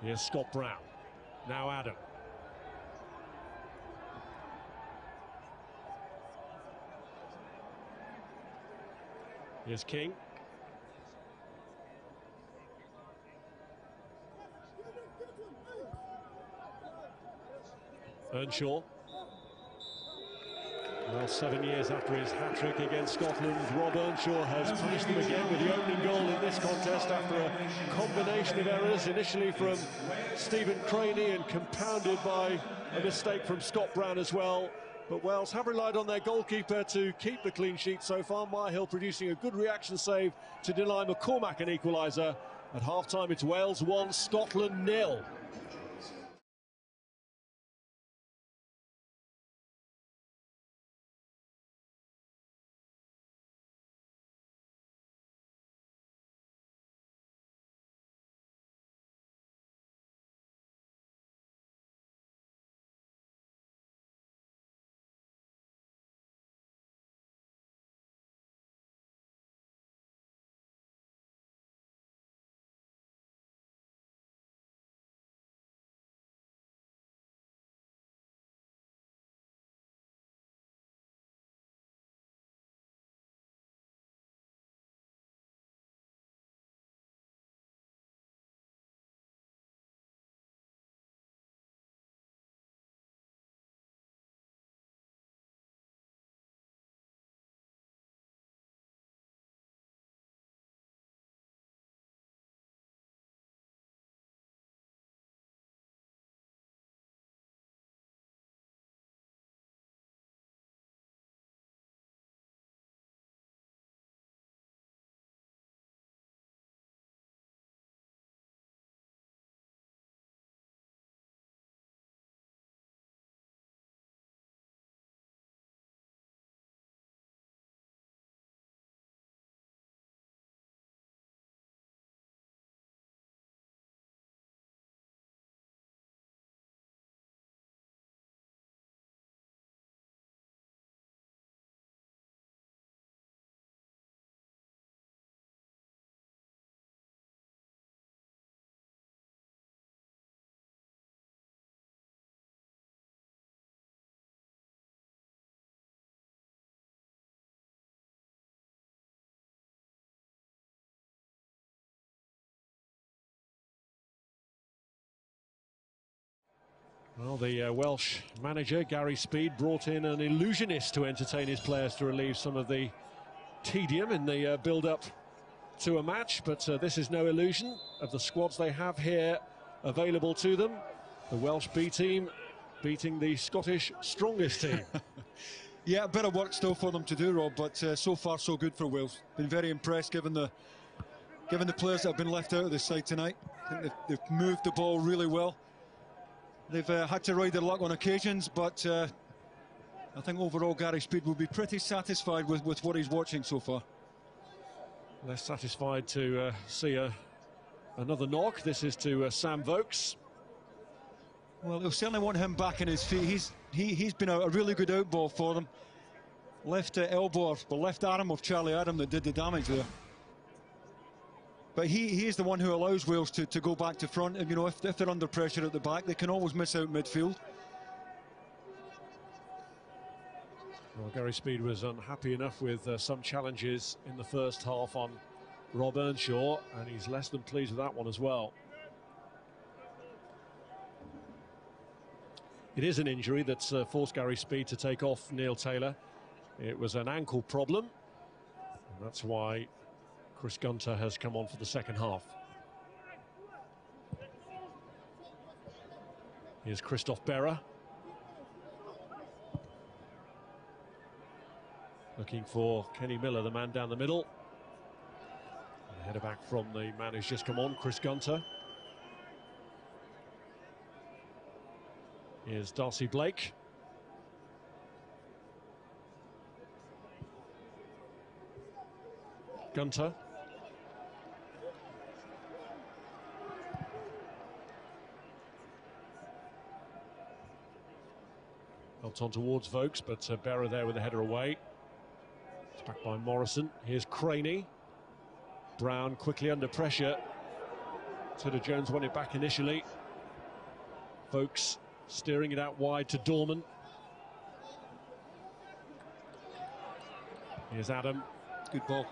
Here's Scott Brown. Now Adam. Here's King. Earnshaw. Well, 7 years after his hat-trick against Scotland, Rob Earnshaw has punished them again with the opening goal in this contest after a combination of errors, initially from Stephen Craney and compounded by a mistake from Scott Brown as well. But Wales have relied on their goalkeeper to keep the clean sheet so far. Myhill producing a good reaction save to deny McCormack an equaliser. At half-time, it's Wales 1, Scotland 0. Well, the Welsh manager, Gary Speed, brought in an illusionist to entertain his players to relieve some of the tedium in the build-up to a match, but this is no illusion of the squads they have here available to them. The Welsh B team beating the Scottish strongest team. Yeah, a bit of work still for them to do, Rob, but so far so good for Wales. Been very impressed given the players that have been left out of this side tonight. I think they've moved the ball really well. They've had to ride their luck on occasions, but I think overall Gary Speed will be pretty satisfied with what he's watching so far. Less satisfied to see another knock. This is to Sam Vokes. Well, they'll certainly want him back in his feet. He's been a really good outball for them. Left elbow, or the left arm of Charlie Adam that did the damage there. But he is the one who allows Wales to go back to front. And, you know, if they're under pressure at the back, they can always miss out midfield. Well, Gary Speed was unhappy enough with some challenges in the first half on Rob Earnshaw, and he's less than pleased with that one as well. It is an injury that's forced Gary Speed to take off Neil Taylor. It was an ankle problem, and that's why Chris Gunter has come on for the second half. Here's Christoph Berra. Looking for Kenny Miller, the man down the middle. And a header back from the man who's just come on, Chris Gunter. Here's Darcy Blake. Gunter. Helped on towards Vokes, but Berra there with the header away. It's back by Morrison. Here's Craney. Brown quickly under pressure. Tudor-Jones won it back initially. Vokes steering it out wide to Dorman. Here's Adam. Good ball.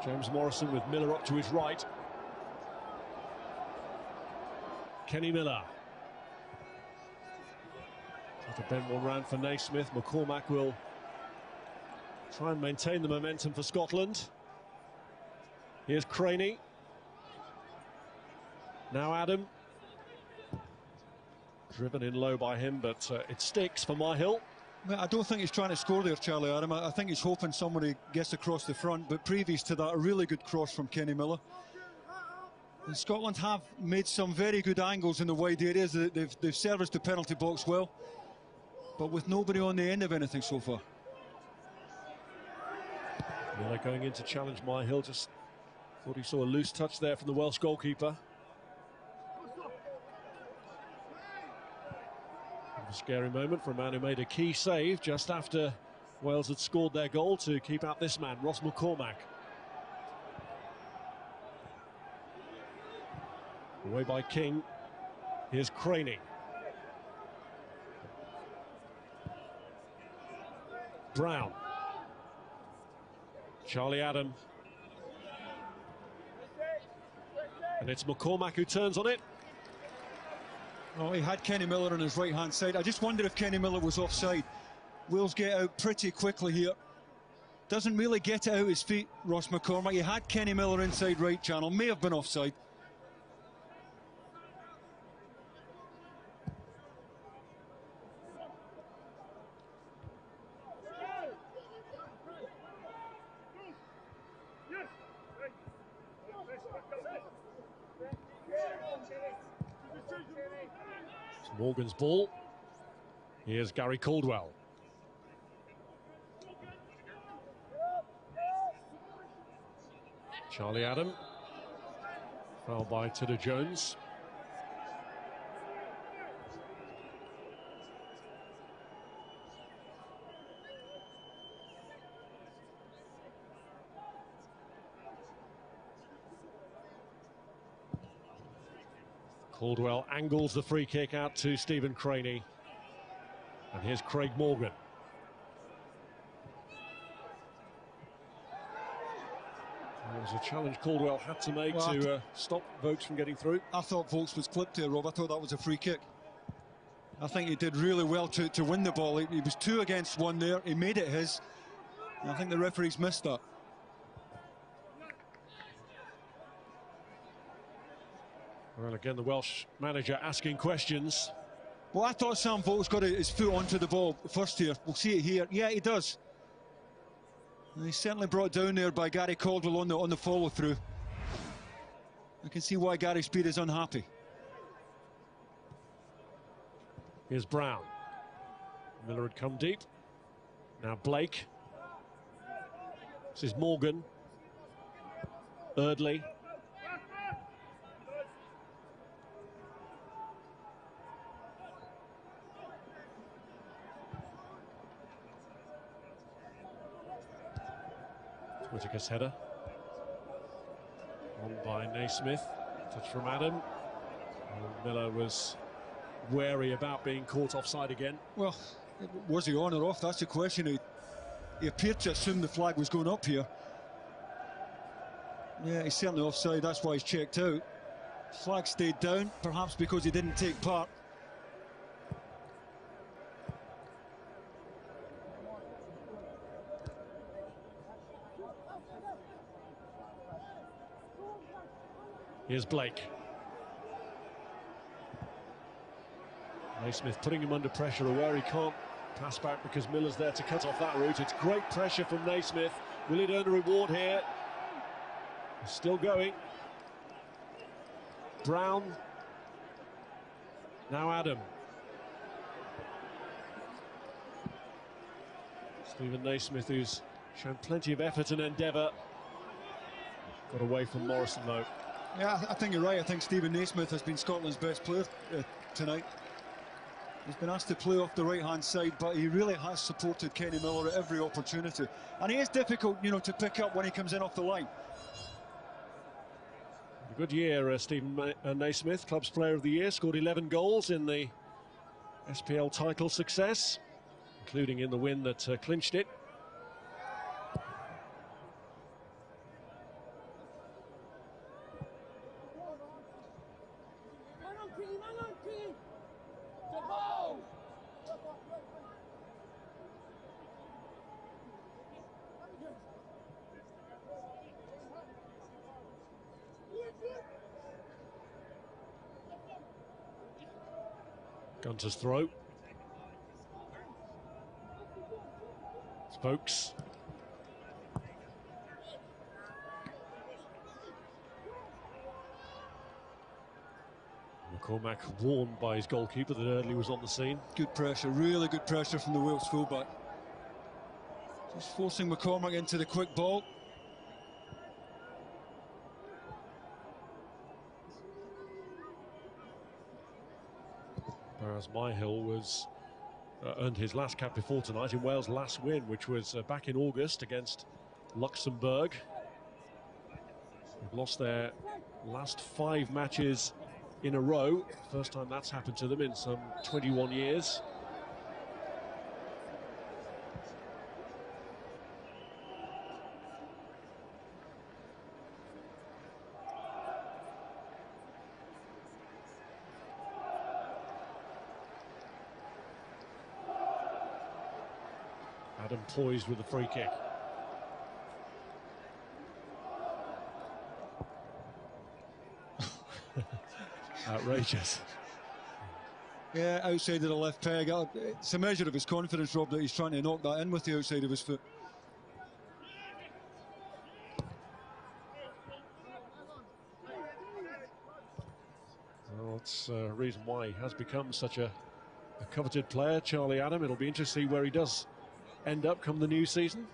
James Morrison with Miller up to his right. Kenny Miller. Try to bend one round for Naismith. McCormack will try and maintain the momentum for Scotland. Here's Craney. Now Adam. Driven in low by him, but it sticks for Myhill. I don't think he's trying to score there, Charlie Adam. I think he's hoping somebody gets across the front, but previous to that, a really good cross from Kenny Miller. And Scotland have made some very good angles in the wide areas. They've serviced the penalty box well, but with nobody on the end of anything so far. Miller going in to challenge Myhill. Just thought he saw a loose touch there from the Welsh goalkeeper. A scary moment for a man who made a key save just after Wales had scored their goal to keep out this man, Ross McCormack. Away by King. Here's Craney. Brown. Charlie Adam. And it's McCormack who turns on it. Oh, he had Kenny Miller on his right-hand side. I just wonder if Kenny Miller was offside. Wales get out pretty quickly here. Doesn't really get it out his feet, Ross McCormack. He had Kenny Miller inside right channel. May have been offside. Morgan's ball. Here's Gary Caldwell. Charlie Adam. Foul by Tudor-Jones. Caldwell angles the free kick out to Stephen Craney. And here's Craig Morgan. There was a challenge Caldwell had to make to stop Vokes from getting through. I thought Vokes was clipped here, Rob. I thought that was a free kick. I think he did really well to win the ball. He was 2 against 1 there. He made it his. I think the referees missed that. Well, again, the Welsh manager asking questions. Well, I thought Sam Vokes got his foot onto the ball first here. We'll see it here. Yeah, he does. And he's certainly brought down there by Gary Caldwell on the follow-through. I can see why Gary Speed is unhappy. Here's Brown. Miller had come deep. Now Blake. This is Morgan. Eardley. Whittaker's header. On by Naismith. Touch from Adam. And Miller was wary about being caught offside again. Well, was he on or off? That's the question. He appeared to assume the flag was going up here. Yeah, he's certainly offside. That's why he's checked out. Flag stayed down, perhaps because he didn't take part. Here's Blake. Naismith putting him under pressure, aware he can't pass back because Miller's there to cut off that route. It's great pressure from Naismith. Will it earn a reward here? Still going. Brown. Now Adam. Stephen Naismith, who's shown plenty of effort and endeavour. Got away from Morrison though. Yeah, I think you're right. I think Stephen Naismith has been Scotland's best player tonight. He's been asked to play off the right-hand side, but he really has supported Kenny Miller at every opportunity. And he is difficult, you know, to pick up when he comes in off the line. A good year, Stephen Naismith, Club's Player of the Year, scored 11 goals in the SPL title success, including in the win that clinched it. Gunter's throw. Spokes. McCormack warned by his goalkeeper that Eardley was on the scene. Good pressure, really good pressure from the Wales fullback. Just forcing McCormack into the quick ball. Whereas Myhill was earned his last cap before tonight in Wales' last win, which was back in August against Luxembourg. They've lost their last 5 matches in a row. First time that's happened to them in some 21 years. Adam poised with the free kick. Outrageous. Yeah, outside of the left peg. It's a measure of his confidence, Rob, that he's trying to knock that in with the outside of his foot. Well, it's a reason why he has become such a coveted player, Charlie Adam. It'll be interesting to see where he does end up come the new season.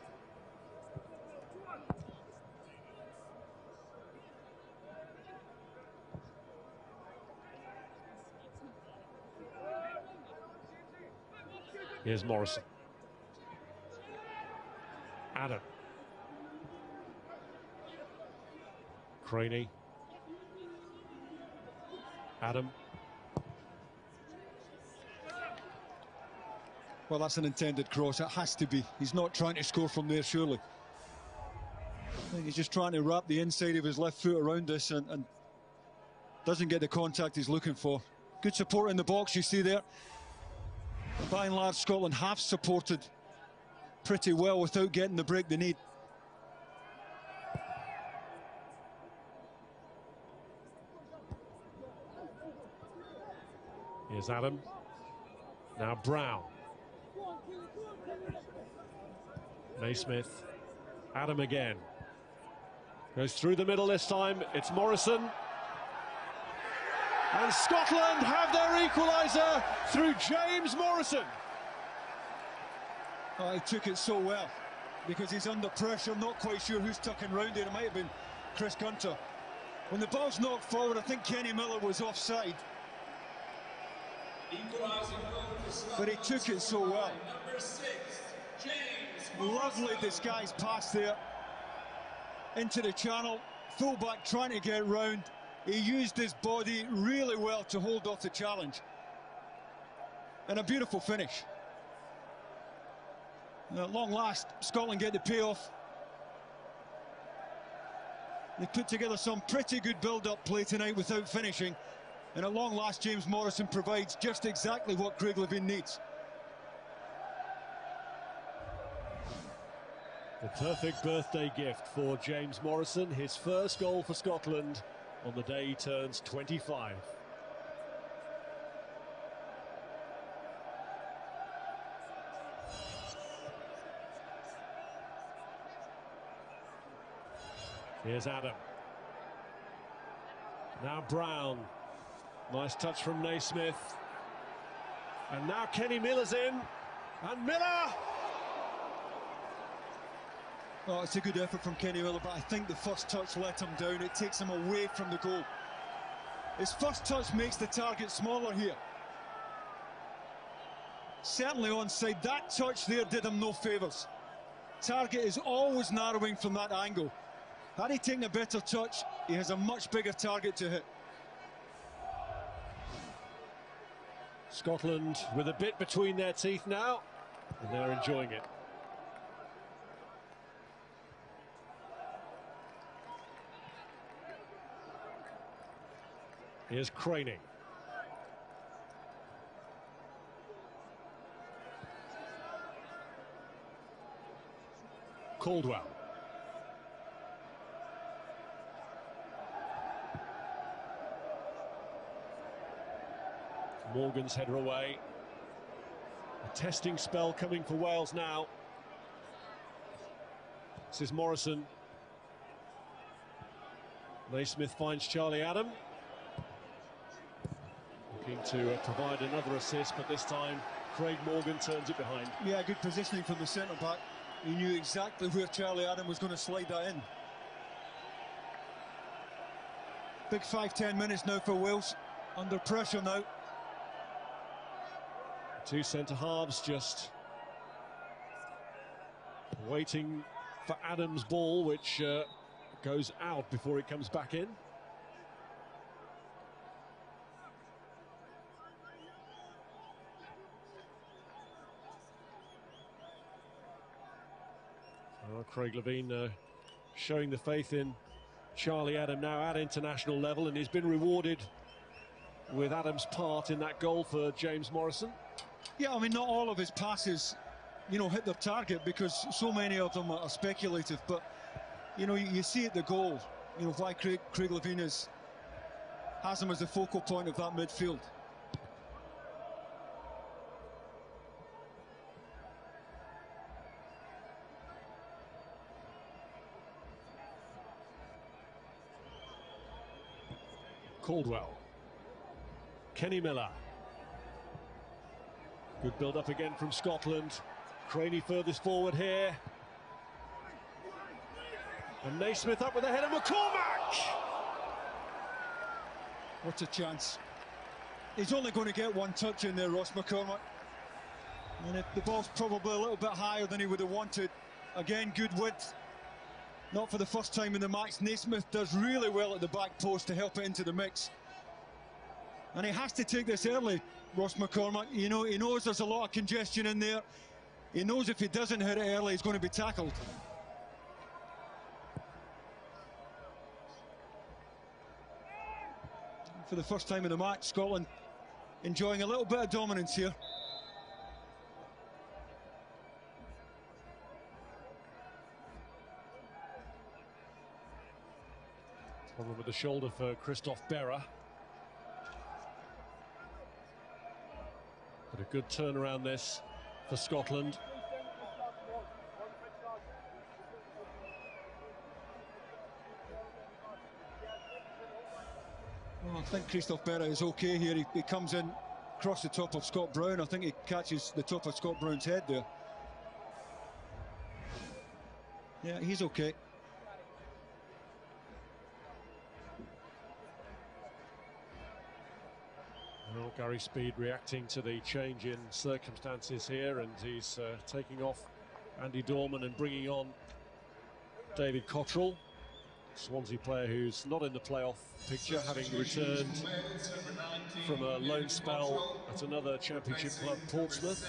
Here's Morrison. Adam. Craney. Adam. Well, that's an intended cross. It has to be. He's not trying to score from there, surely. I think he's just trying to wrap the inside of his left foot around this and doesn't get the contact he's looking for. Good support in the box, you see there. By and large, Scotland have supported pretty well without getting the break they need. Here's Adam. Now Brown. Naismith. Adam again. Goes through the middle this time. It's Morrison. And Scotland have their equaliser through James Morrison. Oh, he took it so well because he's under pressure, not quite sure who's tucking round there. It might have been Chris Gunter. When the ball's knocked forward, I think Kenny Miller was offside. But he took it so well. Lovely disguised pass there into the channel. Fullback trying to get round. He used his body really well to hold off the challenge. And a beautiful finish. And at long last, Scotland get the payoff. They put together some pretty good build-up play tonight without finishing. And at long last, James Morrison provides just exactly what Craig Levein needs. The perfect birthday gift for James Morrison, his first goal for Scotland on the day he turns 25. Here's Adam. Now Brown. Nice touch from Naismith. And now Kenny Miller's in. And Miller! Oh, it's a good effort from Kenny Miller, but I think the first touch let him down. It takes him away from the goal. His first touch makes the target smaller here. Certainly onside. That touch there did him no favours. Target is always narrowing from that angle. Had he taken a better touch, he has a much bigger target to hit. Scotland with a bit between their teeth now, and they're enjoying it. Here's Craning. Caldwell. Morgan's header away. A testing spell coming for Wales now. This is Morrison. Naismith finds Charlie Adam. Looking to provide another assist, but this time Craig Morgan turns it behind. Yeah, good positioning from the centre-back. He knew exactly where Charlie Adam was going to slide that in. Big 5-10 minutes now for Wales. Under pressure now. Two centre-halves just waiting for Adam's ball, which goes out before it comes back in. Well, Craig Levein showing the faith in Charlie Adam now at international level, and he's been rewarded with Adam's part in that goal for James Morrison. Yeah, I mean, not all of his passes, you know, hit their target because so many of them are speculative. But, you know, you see at the goal, you know, why Craig Levein has him as the focal point of that midfield. Caldwell. Kenny Miller. Good build-up again from Scotland. Craney furthest forward here. And Naismith up with a header. McCormack! What a chance. He's only going to get one touch in there, Ross McCormack. And the ball's probably a little bit higher than he would have wanted. Again, good width. Not for the first time in the match. Naismith does really well at the back post to help it into the mix. And he has to take this early, Ross McCormack. You know, he knows there's a lot of congestion in there. He knows if he doesn't hit it early, he's going to be tackled. For the first time in the match, Scotland enjoying a little bit of dominance here. Problem with the shoulder for Christophe Berra. But a good turnaround this for Scotland. Well, I think Christophe Berra is okay here. He comes in across the top of Scott Brown. I think he catches the top of Scott Brown's head there. Yeah, he's okay. Well, Gary Speed reacting to the change in circumstances here, and he's taking off Andy Dorman and bringing on David Cottrell, Swansea player who's not in the playoff picture, having returned from a loan spell at another Championship club, Portsmouth.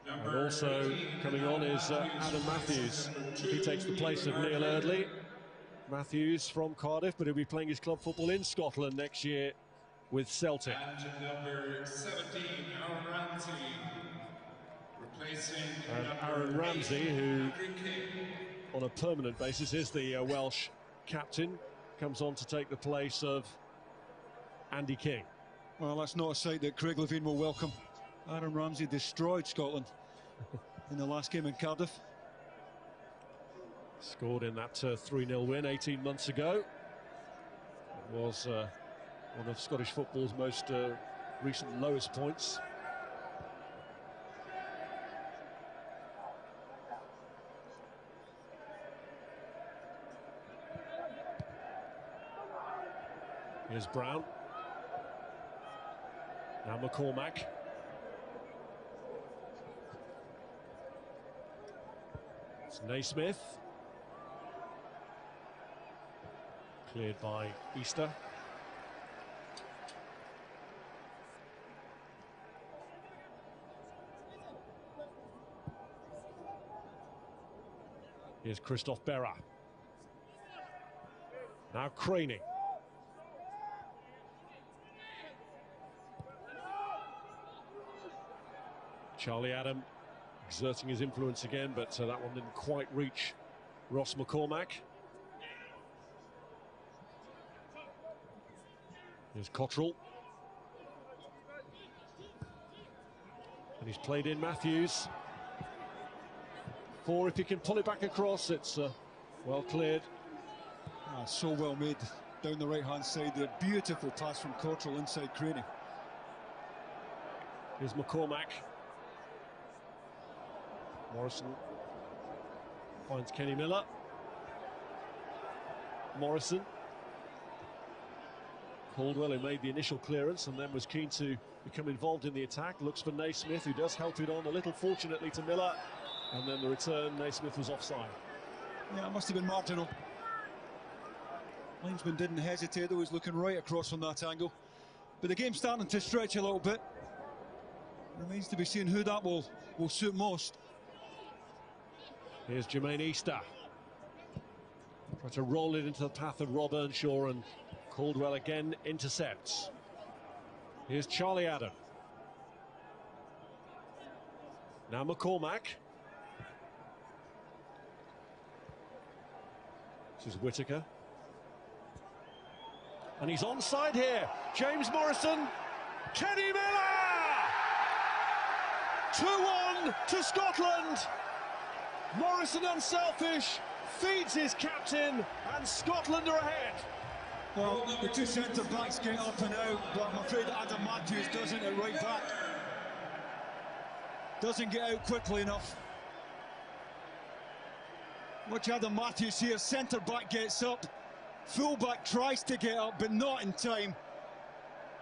And also coming on is Adam Matthews. He takes the place of Neil Eardley. Matthews from Cardiff, but he'll be playing his club football in Scotland next year with Celtic. And number 17, Aaron Ramsey, replacing Aaron Ramsey, who on a permanent basis is the Welsh captain, comes on to take the place of Andy King. Well, that's not a sight that Craig Levein will welcome. Aaron Ramsey destroyed Scotland in the last game in Cardiff. Scored in that 3-0 win 18 months ago. It was one of Scottish football's most recent lowest points. Here's Brown. Now McCormack. It's Naismith. Cleared by Easter. Here's Christophe Berra. Now craning. Charlie Adam exerting his influence again, but that one didn't quite reach Ross McCormack. Here's Cottrell. And he's played in Matthews. Four, if he can pull it back across, it's well cleared. So well made down the right-hand side there. Beautiful pass from Cottrell inside Craney. Here's McCormack. Morrison finds Kenny Miller. Morrison. Caldwell, who made the initial clearance and then was keen to become involved in the attack, looks for Naismith, who does help it on a little, fortunately, to Miller. And then the return, Naismith was offside. Yeah, it must have been marginal. Linesman didn't hesitate, though. He's looking right across from that angle. But the game's starting to stretch a little bit. Remains to be seen who that will suit most. Here's Jermaine Easter. Try to roll it into the path of Rob Earnshaw, and Caldwell again intercepts. Here's Charlie Adam. Now McCormack. This is Whittaker. And he's onside here. James Morrison. Kenny Miller! 2-1 to Scotland. Morrison unselfish, feeds his captain, and Scotland are ahead. Well, the two centre-backs get up and out, but I'm afraid Adam Matthews doesn't at right back. Doesn't get out quickly enough. Watch Adam Matthews here, centre-back gets up. Full-back tries to get up, but not in time.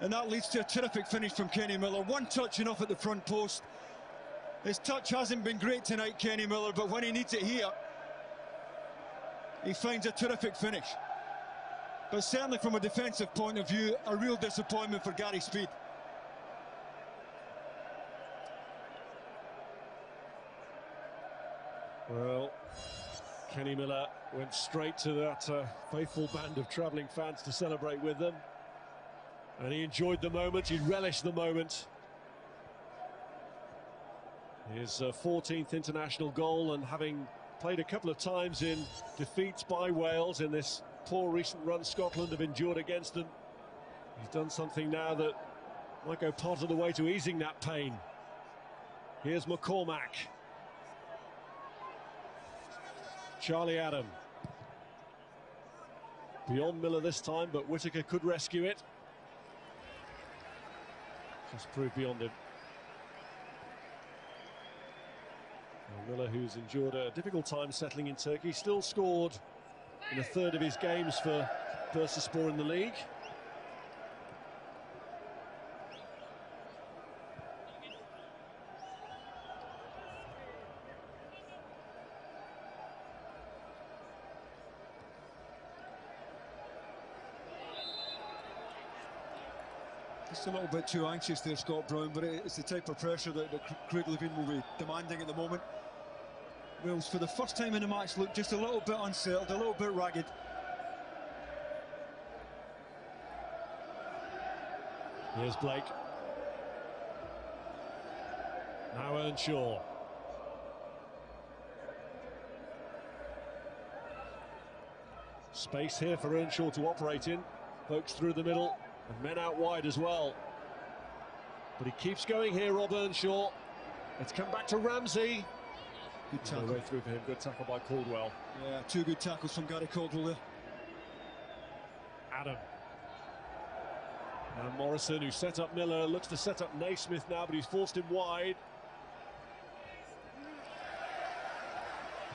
And that leads to a terrific finish from Kenny Miller. One touch enough at the front post. His touch hasn't been great tonight, Kenny Miller, but when he needs it here, he finds a terrific finish. But certainly from a defensive point of view, a real disappointment for Gary Speed. Well, Kenny Miller went straight to that faithful band of travelling fans to celebrate with them. And he enjoyed the moment, he relished the moment. His 14th international goal, and having played a couple of times in defeats by Wales in this poor recent run Scotland have endured against them. He's done something now that might go part of the way to easing that pain. Here's McCormack. Charlie Adam. Beyond Miller this time, but Whittaker could rescue it. Just proved beyond him. Well, Miller, who's endured a difficult time settling in Turkey, still scored in a third of his games for Bursaspor in the league. Just a little bit too anxious there, Scott Brown, but it's the type of pressure that Craig Levein will be demanding at the moment. Wales, for the first time in the match, look just a little bit unsettled, a little bit ragged. Here's Blake. Now Earnshaw. Space here for Earnshaw to operate in. Pokes through the middle. And men out wide as well. But he keeps going here, Rob Earnshaw. Let's come back to Ramsey. Good tackle. No way through for him. Good tackle by Caldwell. Yeah, two good tackles from Gary Caldwell there. Adam. Now Morrison, who set up Miller, looks to set up Naismith now, but he's forced him wide.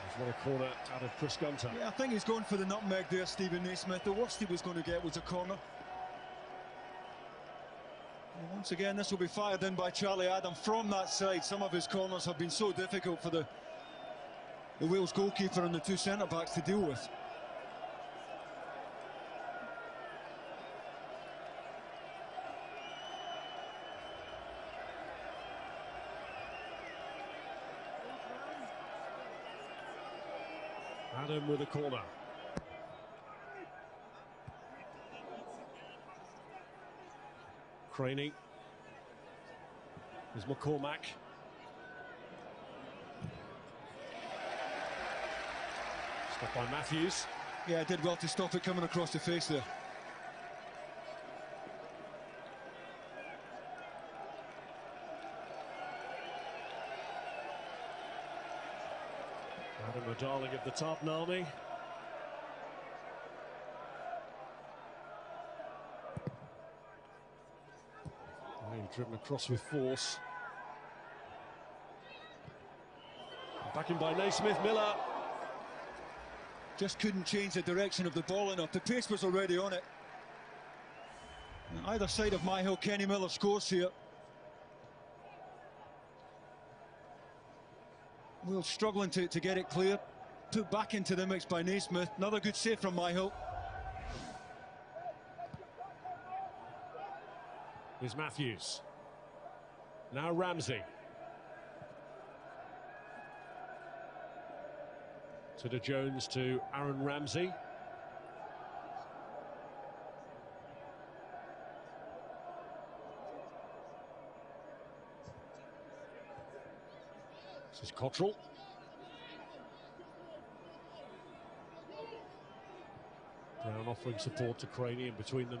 He's won a corner out of Chris Gunter. Yeah, I think he's gone for the nutmeg there, Stephen Naismith. The worst he was going to get was a corner. And once again, this will be fired in by Charlie Adam from that side. Some of his corners have been so difficult for the Wales goalkeeper and the two centre-backs to deal with. Adam with a corner. Craney. There's McCormack. Stopped by Matthews. Yeah, did well to stop it coming across the face there. Adam, a darling of the Tartan Army. Driven across with force. Back in by Naismith. Miller just couldn't change the direction of the ball enough. The pace was already on it. On either side of Myhill, Kenny Miller scores here. Wales struggling to get it clear. Put back into the mix by Naismith. Another good save from Myhill. Here's Matthews. Now Ramsey. To the Jones to Aaron Ramsey. This is Cottrell. Brown offering support to Craney, and between them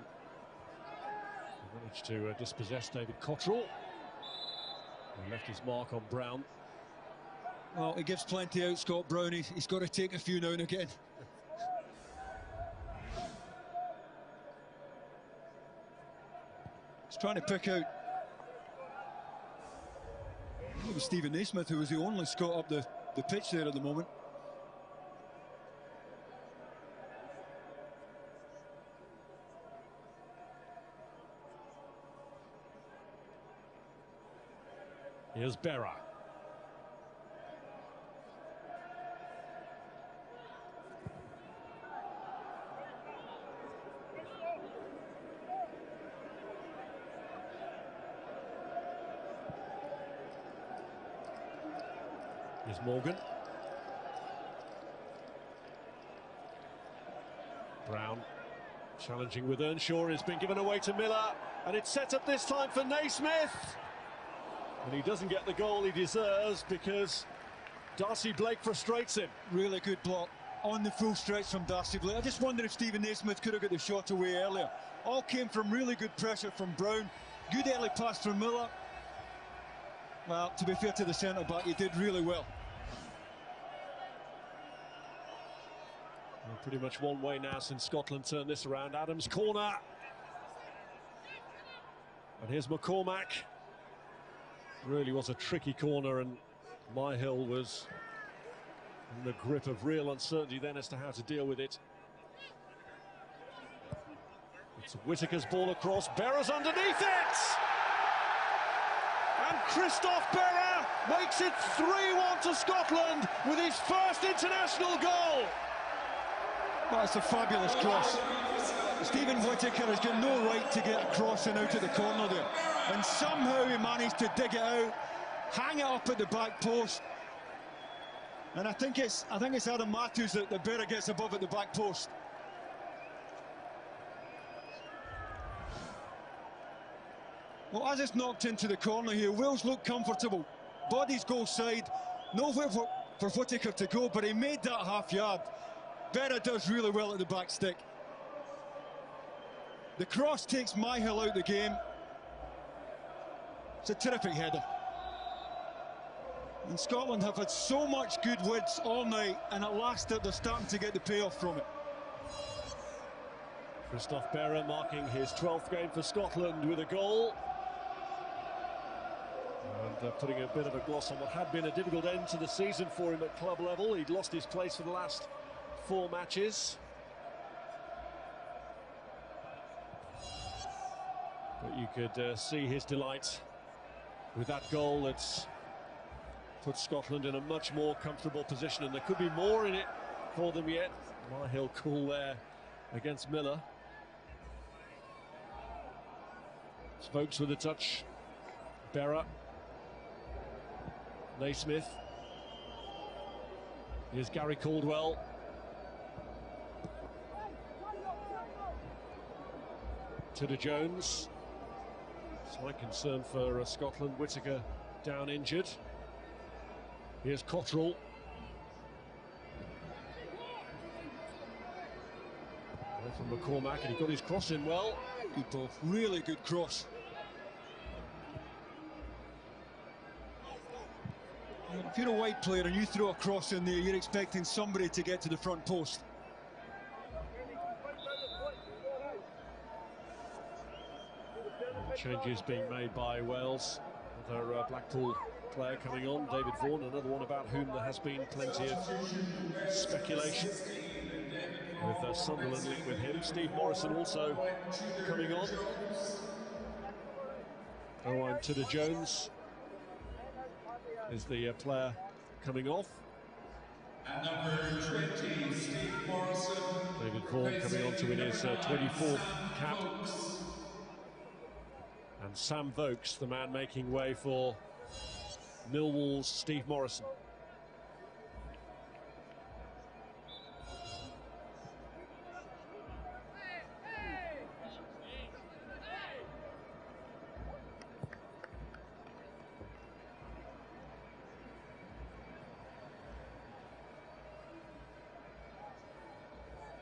managed to dispossess David Cottrell. He left his mark on Brown. Well, he gives plenty out, Scott Brown. He's got to take a few now and again. He's trying to pick out. It was Stephen Naismith who was the only Scot up the pitch there at the moment. Here's Berra. Here's Morgan. Brown challenging with Earnshaw. It's been given away to Miller, and it's set up this time for Naismith. And he doesn't get the goal he deserves because Darcy Blake frustrates him. Really good block on the full stretch from Darcy Blake. I just wonder if Stephen Naismith could have got the shot away earlier. All came from really good pressure from Brown. Good early pass from Miller. Well, to be fair to the centre-back, he did really well. Well, pretty much one way now since Scotland turned this around. Adams' corner. And here's McCormack. Really was a tricky corner, and Myhill was in the grip of real uncertainty then as to how to deal with it. It's Whittaker's ball across. Berra's underneath it! And Christophe Berra makes it 3-1 to Scotland with his first international goal. Well, it's a fabulous cross. Stephen Whittaker has got no right to get a crossing out of the corner there. And somehow he managed to dig it out, hang it up at the back post. And I think it's Adam Matthews that Berra gets above at the back post. Well, as it's knocked into the corner here, Wales look comfortable. Bodies go side, nowhere for Whittaker to go, but he made that half yard. Berra does really well at the back stick. The cross takes Myhill out the game. It's a terrific header. And Scotland have had so much good widths all night, and at last they're starting to get the payoff from it. Christophe Berra marking his 12th game for Scotland with a goal. And putting a bit of a gloss on what had been a difficult end to the season for him at club level. He'd lost his place for the last 4 matches. But you could see his delight with that goal. That's put Scotland in a much more comfortable position, and there could be more in it for them yet. Myhill cool there against Miller. Spokes with a touch. Berra. Naismith. Here's Gary Caldwell. Tudor Jones. Slight concern for Scotland. Whittaker down injured. Here's Cottrell. From McCormack, and he got his cross in well. Good ball, really good cross. If you're a wide player and you throw a cross in there, you're expecting somebody to get to the front post. Changes being made by Wales. Another Blackpool player coming on, David Vaughan, another one about whom there has been plenty of speculation, with Sunderland linked with him. Steve Morrison also coming on. Owen Tudor Jones is the player coming off. And number 20, Steve Morrison. David Vaughan coming on to win his 24th cap. And Sam Vokes, the man making way for Millwall's Steve Morrison.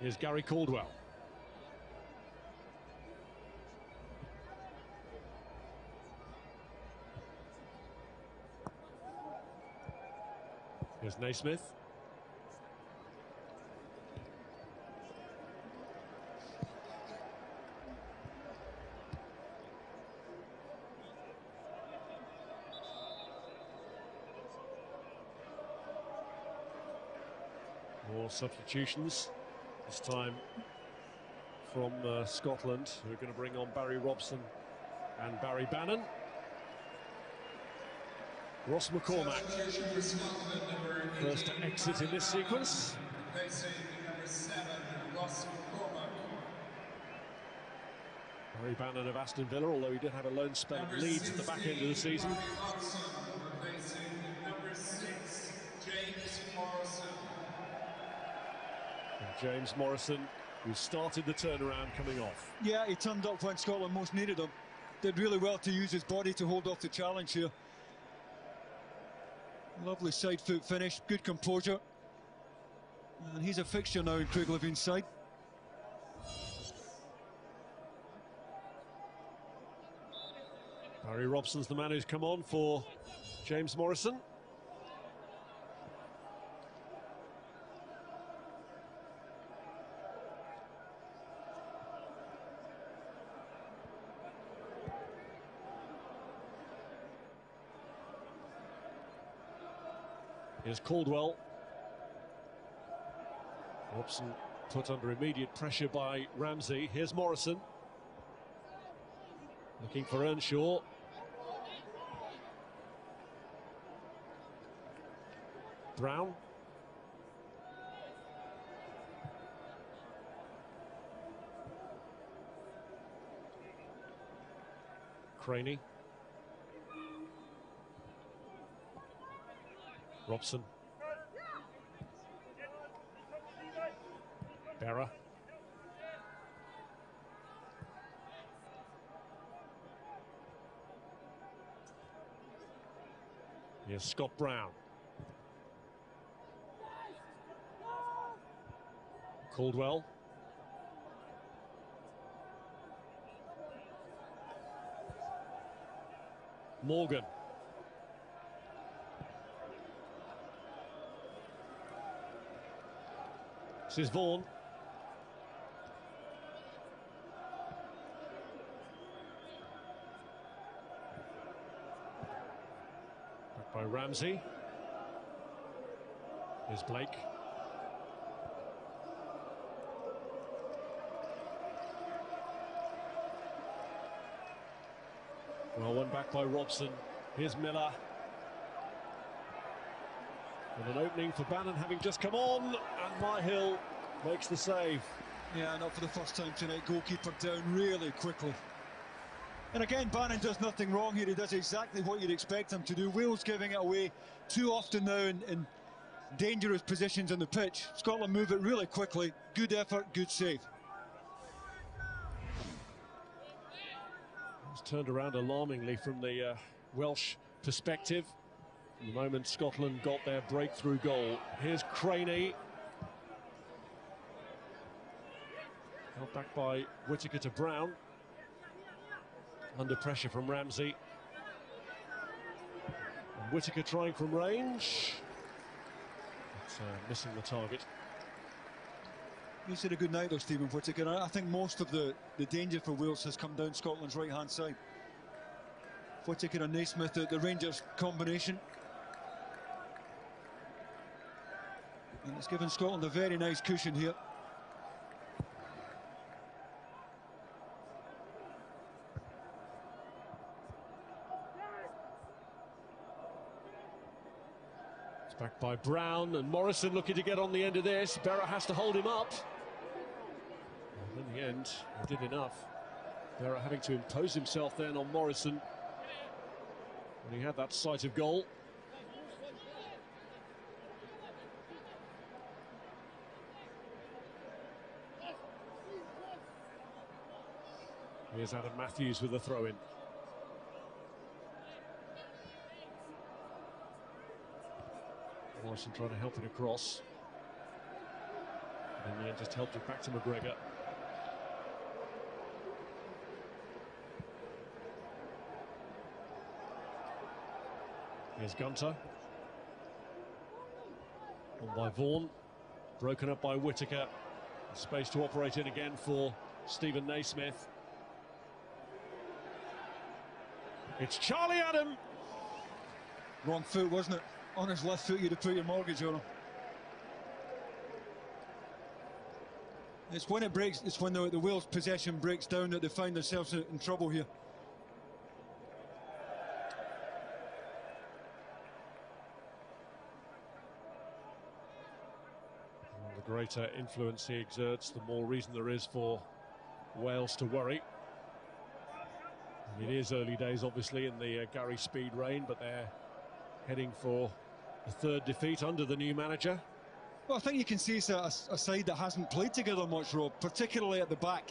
Here's Gary Caldwell. Here's Naismith. More substitutions, this time from Scotland, who are going to bring on Barry Robson and Barry Bannon. Ross McCormack, first to exit in this sequence. Number 7, Ross McCormack. Barry Bannon of Aston Villa, although he did have a loan spell at Leeds at the back end of the season. Number 6, James Morrison. And James Morrison, who started the turnaround, coming off. Yeah, he turned up when Scotland most needed him. Did really well to use his body to hold off the challenge here. Lovely side foot finish, good composure. And he's a fixture now in Craig Levine's side. Barry Robson's the man who's come on for James Morrison. Here's Caldwell. Robson put under immediate pressure by Ramsey. Here's Morrison. Looking for Earnshaw. Brown. Craney. Robson. Berra. Here's Scott Brown. Caldwell. Morgan. This is Vaughan. Back by Ramsey. Here's Blake. Well, one back by Robson. Here's Miller. And an opening for Bannon having just come on, and Myhill makes the save. Yeah, not for the first time tonight. Goalkeeper down really quickly. And again, Bannon does nothing wrong here. He does exactly what you'd expect him to do. Wales giving it away too often now in dangerous positions on the pitch. Scotland move it really quickly. Good effort, good save. It's turned around alarmingly from the Welsh perspective. From the moment Scotland got their breakthrough goal. Here's Craney. Held back by Whittaker to Brown. Under pressure from Ramsey. And Whittaker trying from range. It's missing the target. He's had a good night though, Stephen Whittaker. I think most of the danger for Wales has come down Scotland's right-hand side. Whittaker and Naismith, the Rangers combination. And it's given Scotland a very nice cushion here. It's back by Brown, and Morrison looking to get on the end of this. Berra has to hold him up. And in the end, he did enough. Berra having to impose himself then on Morrison when he had that sight of goal. Here's Adam Matthews with a throw-in. Morrison trying to help it across. And in the end, just helped it back to McGregor. Here's Gunter. On by Vaughan. Broken up by Whittaker. Space to operate in again for Stephen Naismith. It's Charlie Adam. Wrong foot, wasn't it? On his left foot, you'd have put your mortgage on him. It's when it breaks, it's when the Wales possession breaks down that they find themselves in trouble here. Well, the greater influence he exerts, the more reason there is for Wales to worry. It is early days, obviously, in the Gary Speed reign, but they're heading for the third defeat under the new manager. Well, I think you can see it's a side that hasn't played together much, Rob, particularly at the back.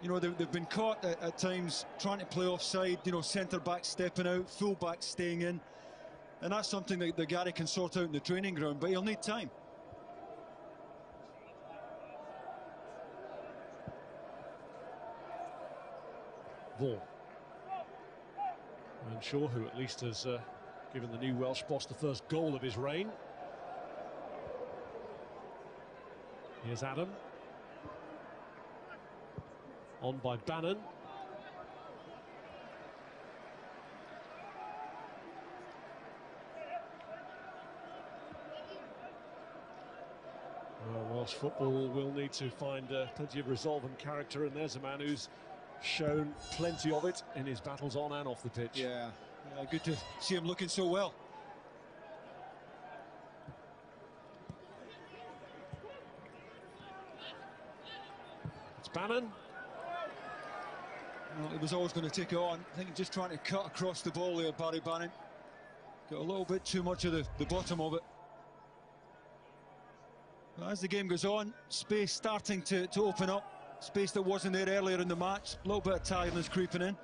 You know, they've been caught at times trying to play offside, you know, centre-back stepping out, full-back staying in. And that's something that Gary can sort out in the training ground, but he'll need time. Vaughan. I'm sure who at least has given the new Welsh boss the first goal of his reign. Here's Adam. On by Bannon. Well, Welsh football will need to find plenty of resolve and character, and there's a man who's shown plenty of it in his battles on and off the pitch. Yeah, good to see him looking so well. It's Bannon. Well, he was always going to take it on. I think just trying to cut across the ball there, Barry Bannon. Got a little bit too much of the bottom of it. But as the game goes on, space starting to open up. Space that wasn't there earlier in the match. A little bit of tiredness creeping in.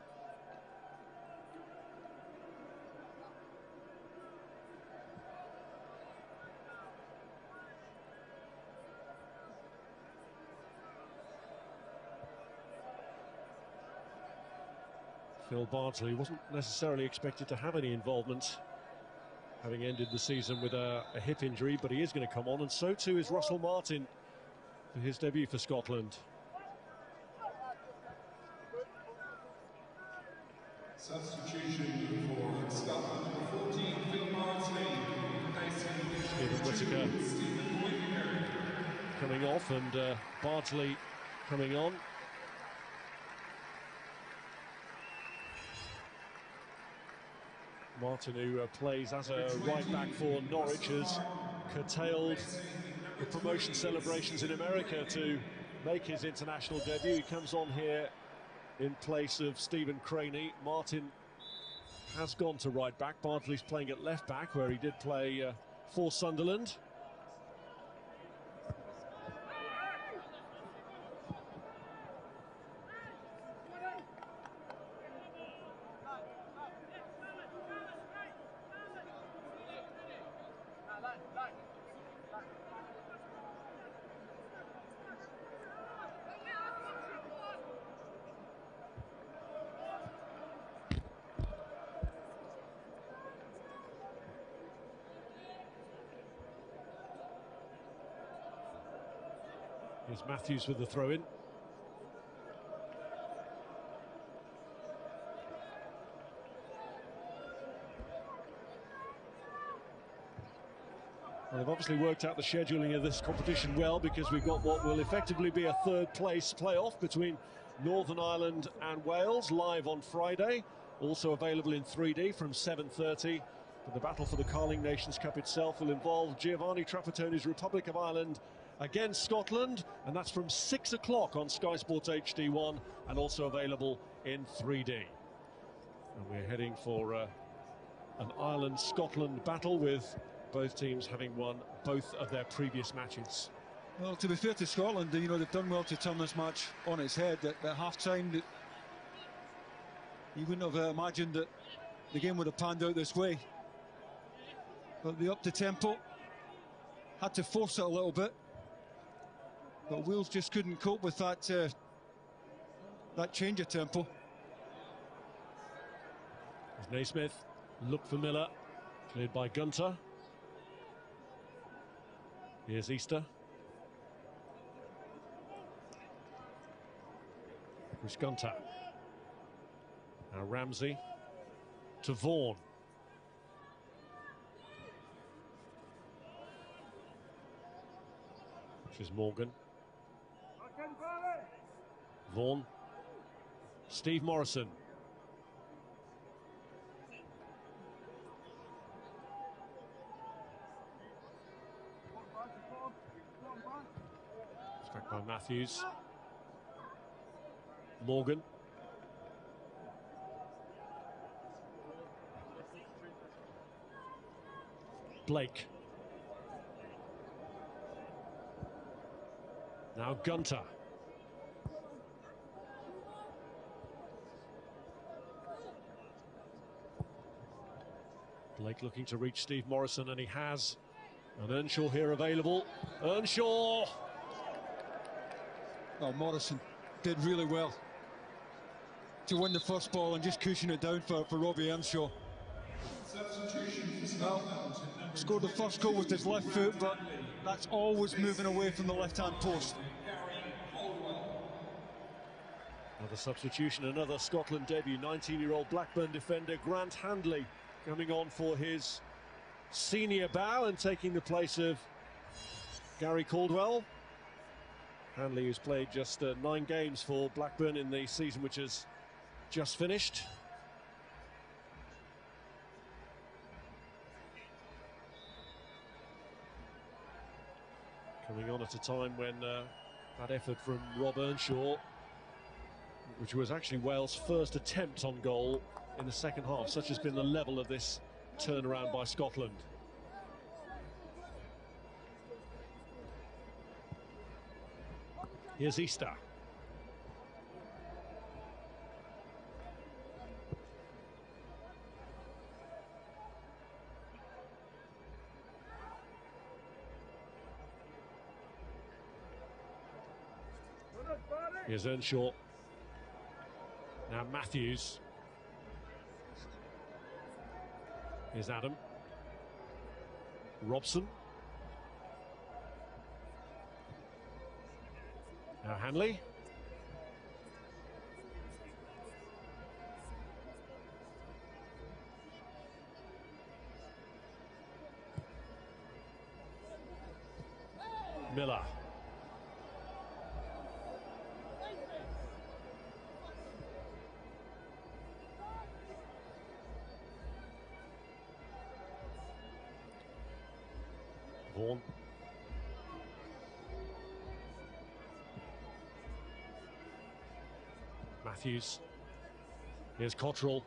Phil Bardsley wasn't necessarily expected to have any involvement, having ended the season with a hip injury, but he is going to come on, and so too is Russell Martin for his debut for Scotland. Substitution for Scotland, number 14, Phil Bardsley. Stephen Whittaker coming off, and Bardsley coming on. Martin, who plays as a right-back for Norwich, has curtailed the promotion celebrations in America to make his international debut. He comes on here in place of Stephen Craney. Martin has gone to right-back. Bardsley's playing at left-back, where he did play for Sunderland. Here's Matthews with the throw-in. Well, they've obviously worked out the scheduling of this competition well, because we've got what will effectively be a third-place playoff between Northern Ireland and Wales, live on Friday, also available in 3D from 7:30. But the battle for the Carling Nations Cup itself will involve Giovanni Trapattoni's Republic of Ireland against Scotland, and that's from 6 o'clock on Sky Sports HD1 and also available in 3D. And we're heading for an Ireland-Scotland battle, with both teams having won both of their previous matches. Well, to be fair to Scotland, you know, they've done well to turn this match on its head. At half-time, you wouldn't have imagined that the game would have panned out this way. But they upped the tempo, had to force it a little bit, but Wales just couldn't cope with that change of tempo. Naismith looked for Miller, cleared by Gunter. Here's Easter. Chris Gunter. Now Ramsey to Vaughan. This is Morgan. Vaughan. Steve Morrison. Back by Matthews. Morgan. Blake. Now Gunter. Blake looking to reach Steve Morrison, and he has. And Earnshaw here available. Earnshaw! Oh, Morrison did really well to win the first ball and just cushion it down for Robbie Earnshaw. Well, scored the first goal with his left foot, but that's always moving away from the left-hand post. Another substitution, another Scotland debut, 19-year-old Blackburn defender Grant Handley coming on for his senior bow and taking the place of Gary Caldwell. Handley, who's played just 9 games for Blackburn in the season which has just finished. Coming on at a time when that effort from Rob Earnshaw, which was actually Wales' first attempt on goal in the second half. Such has been the level of this turnaround by Scotland. Here's Easter. Here's Earnshaw. Now Matthews. Here's Adam. Robson. Now Hanley. Miller. Vaughan. Matthews. Here's Cottrell.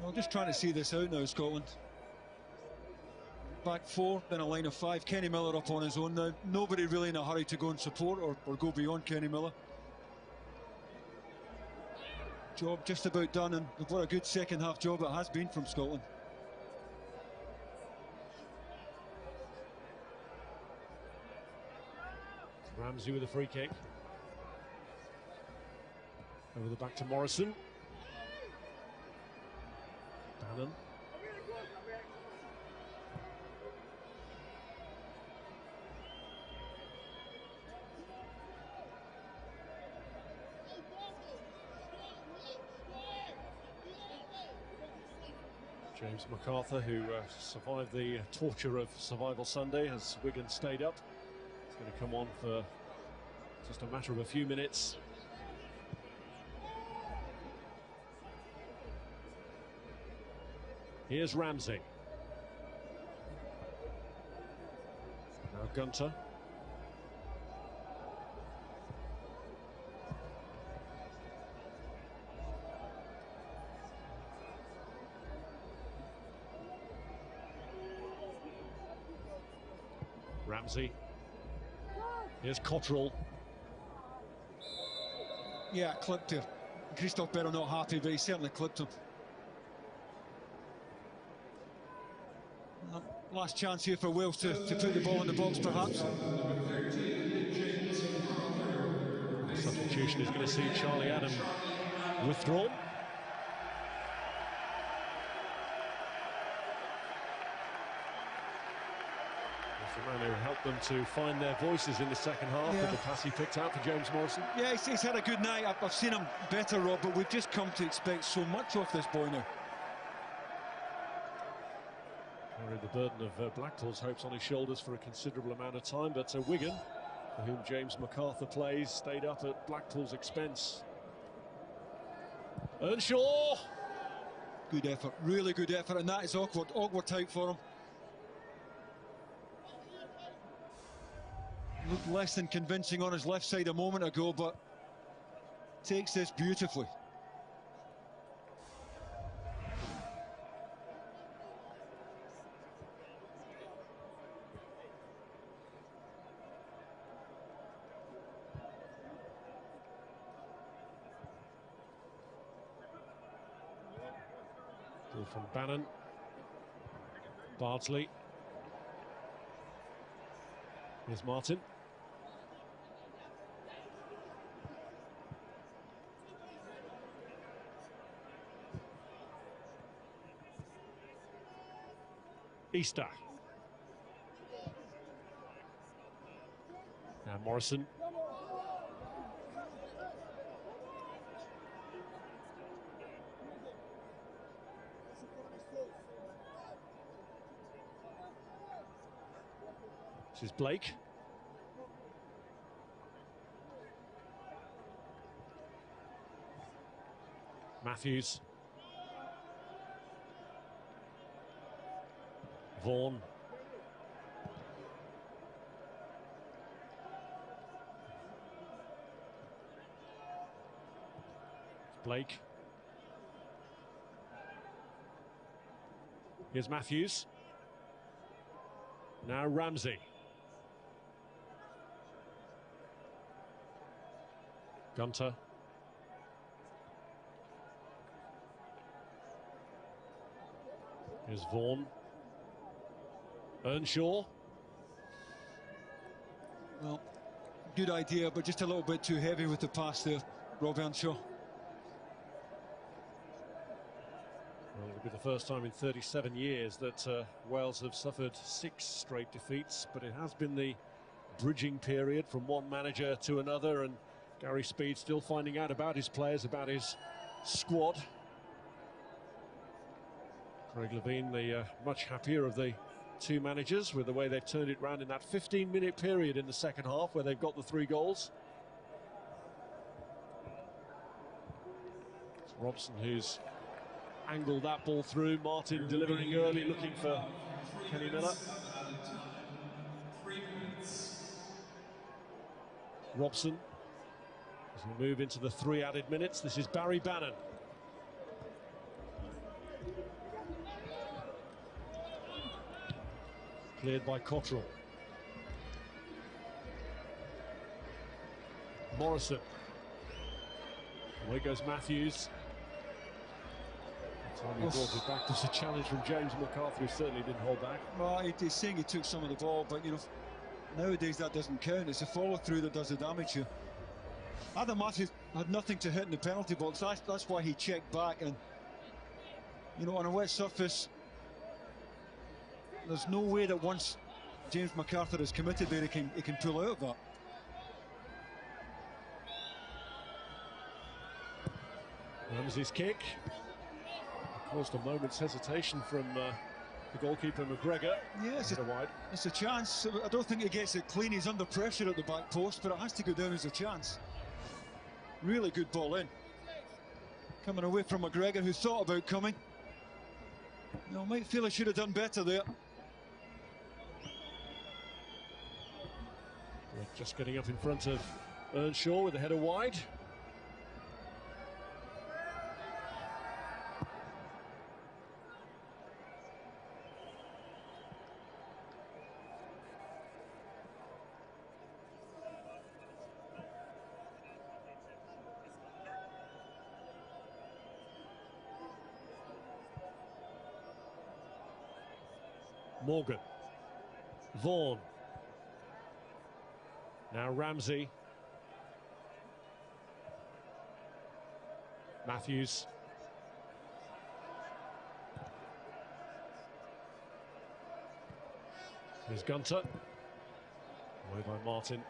Well, just trying to see this out now, Scotland. Back 4, then a line of 5. Kenny Miller up on his own now. Nobody really in a hurry to go and support or go beyond Kenny Miller. Job just about done, and what a good second half job it has been from Scotland. Ramsey with a free kick. Over the back to Morrison. Bannon. James MacArthur, who survived the torture of Survival Sunday as Wigan stayed up. He's going to come on for just a matter of a few minutes. Here's Ramsey. Now Gunter. Ramsey. Here's Cottrell. Yeah, clipped him. Christophe Berra not happy, but he certainly clipped him. Last chance here for Wales to put the ball in the box, perhaps. Substitution is going to see Charlie Adam withdrawn. The man who helped them to find their voices in the second half with the pass he picked out for James Morrison. Yeah, he's had a good night. I've seen him better, Rob, but we've just come to expect so much of this boy now. Carried the burden of Blackpool's hopes on his shoulders for a considerable amount of time, but Wigan, for whom James MacArthur plays, stayed up at Blackpool's expense. Earnshaw! Good effort, really good effort, and that is awkward type for him. Looked less than convincing on his left side a moment ago, but takes this beautifully. Ball from Bannon. Bardsley. Here's Martin. Easter. Now Morrison. This is Blake. Matthews. Vaughan. Blake. Here's Matthews. Now Ramsey. Gunter. Here's Vaughan. Earnshaw. Well, good idea, but just a little bit too heavy with the pass there, Rob Earnshaw. Well, it'll be the first time in 37 years that Wales have suffered 6 straight defeats, but it has been the bridging period from one manager to another, and Gary Speed still finding out about his players, about his squad. Craig Levein, the much happier of the two managers with the way they've turned it round in that 15-minute period in the second half where they've got the 3 goals. It's Robson who's angled that ball through. Martin delivering early, looking for Kenny Miller. Robson as we move into the 3 added minutes. This is Barry Bannon. Cleared by Cottrell. Morrison. Away goes Matthews. Time he brought it back. There's a challenge from James McCarthy, who certainly didn't hold back. Well, he's saying he took some of the ball, but you know, nowadays that doesn't count. It's a follow-through that does the damage here. Adam Matthews had nothing to hit in the penalty box. That's why he checked back, and you know, on a wet surface, there's no way that once James McArthur is committed there, he can pull out of that. Ramsey's kick caused a moment's hesitation from the goalkeeper McGregor. Yes, it's a chance. I don't think he gets it clean. He's under pressure at the back post, but it has to go down as a chance. Really good ball in. Coming away from McGregor, who thought about coming. You know, might feel he should have done better there. Just getting up in front of Earnshaw with the header wide. Morgan. Vaughan. Now Ramsey. Matthews. Here's Gunter. Away by Martin.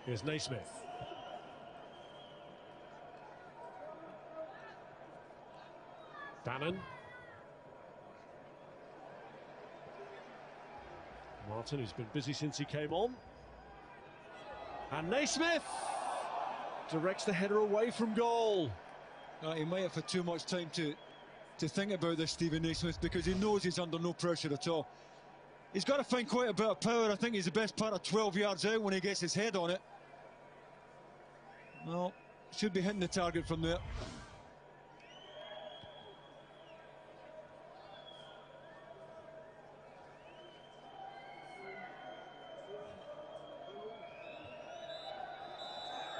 Here's Naismith. Bannon. Martin, who's been busy since he came on. And Naismith directs the header away from goal. He might have had too much time to think about this, Stephen Naismith, because he knows he's under no pressure at all. He's got to find quite a bit of power. I think he's the best part of 12 yards out when he gets his head on it. Well, should be hitting the target from there.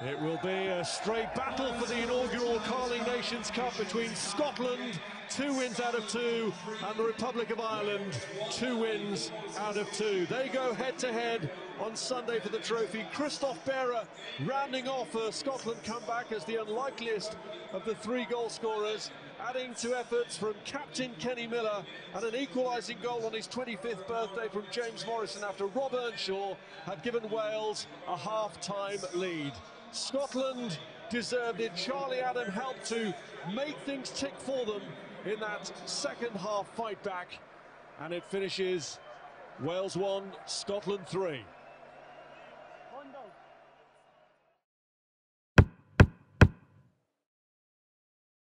It will be a straight battle for the inaugural Carling Nations Cup between Scotland, 2 wins out of 2, and the Republic of Ireland, 2 wins out of 2. They go head-to-head on Sunday for the trophy. Christoph Berra rounding off a Scotland comeback as the unlikeliest of the 3 goal scorers, adding to efforts from captain Kenny Miller and an equalising goal on his 25th birthday from James Morrison after Rob Earnshaw had given Wales a half-time lead. Scotland deserved it. Charlie Adam helped to make things tick for them in that second half fight back, and it finishes Wales 1, Scotland 3.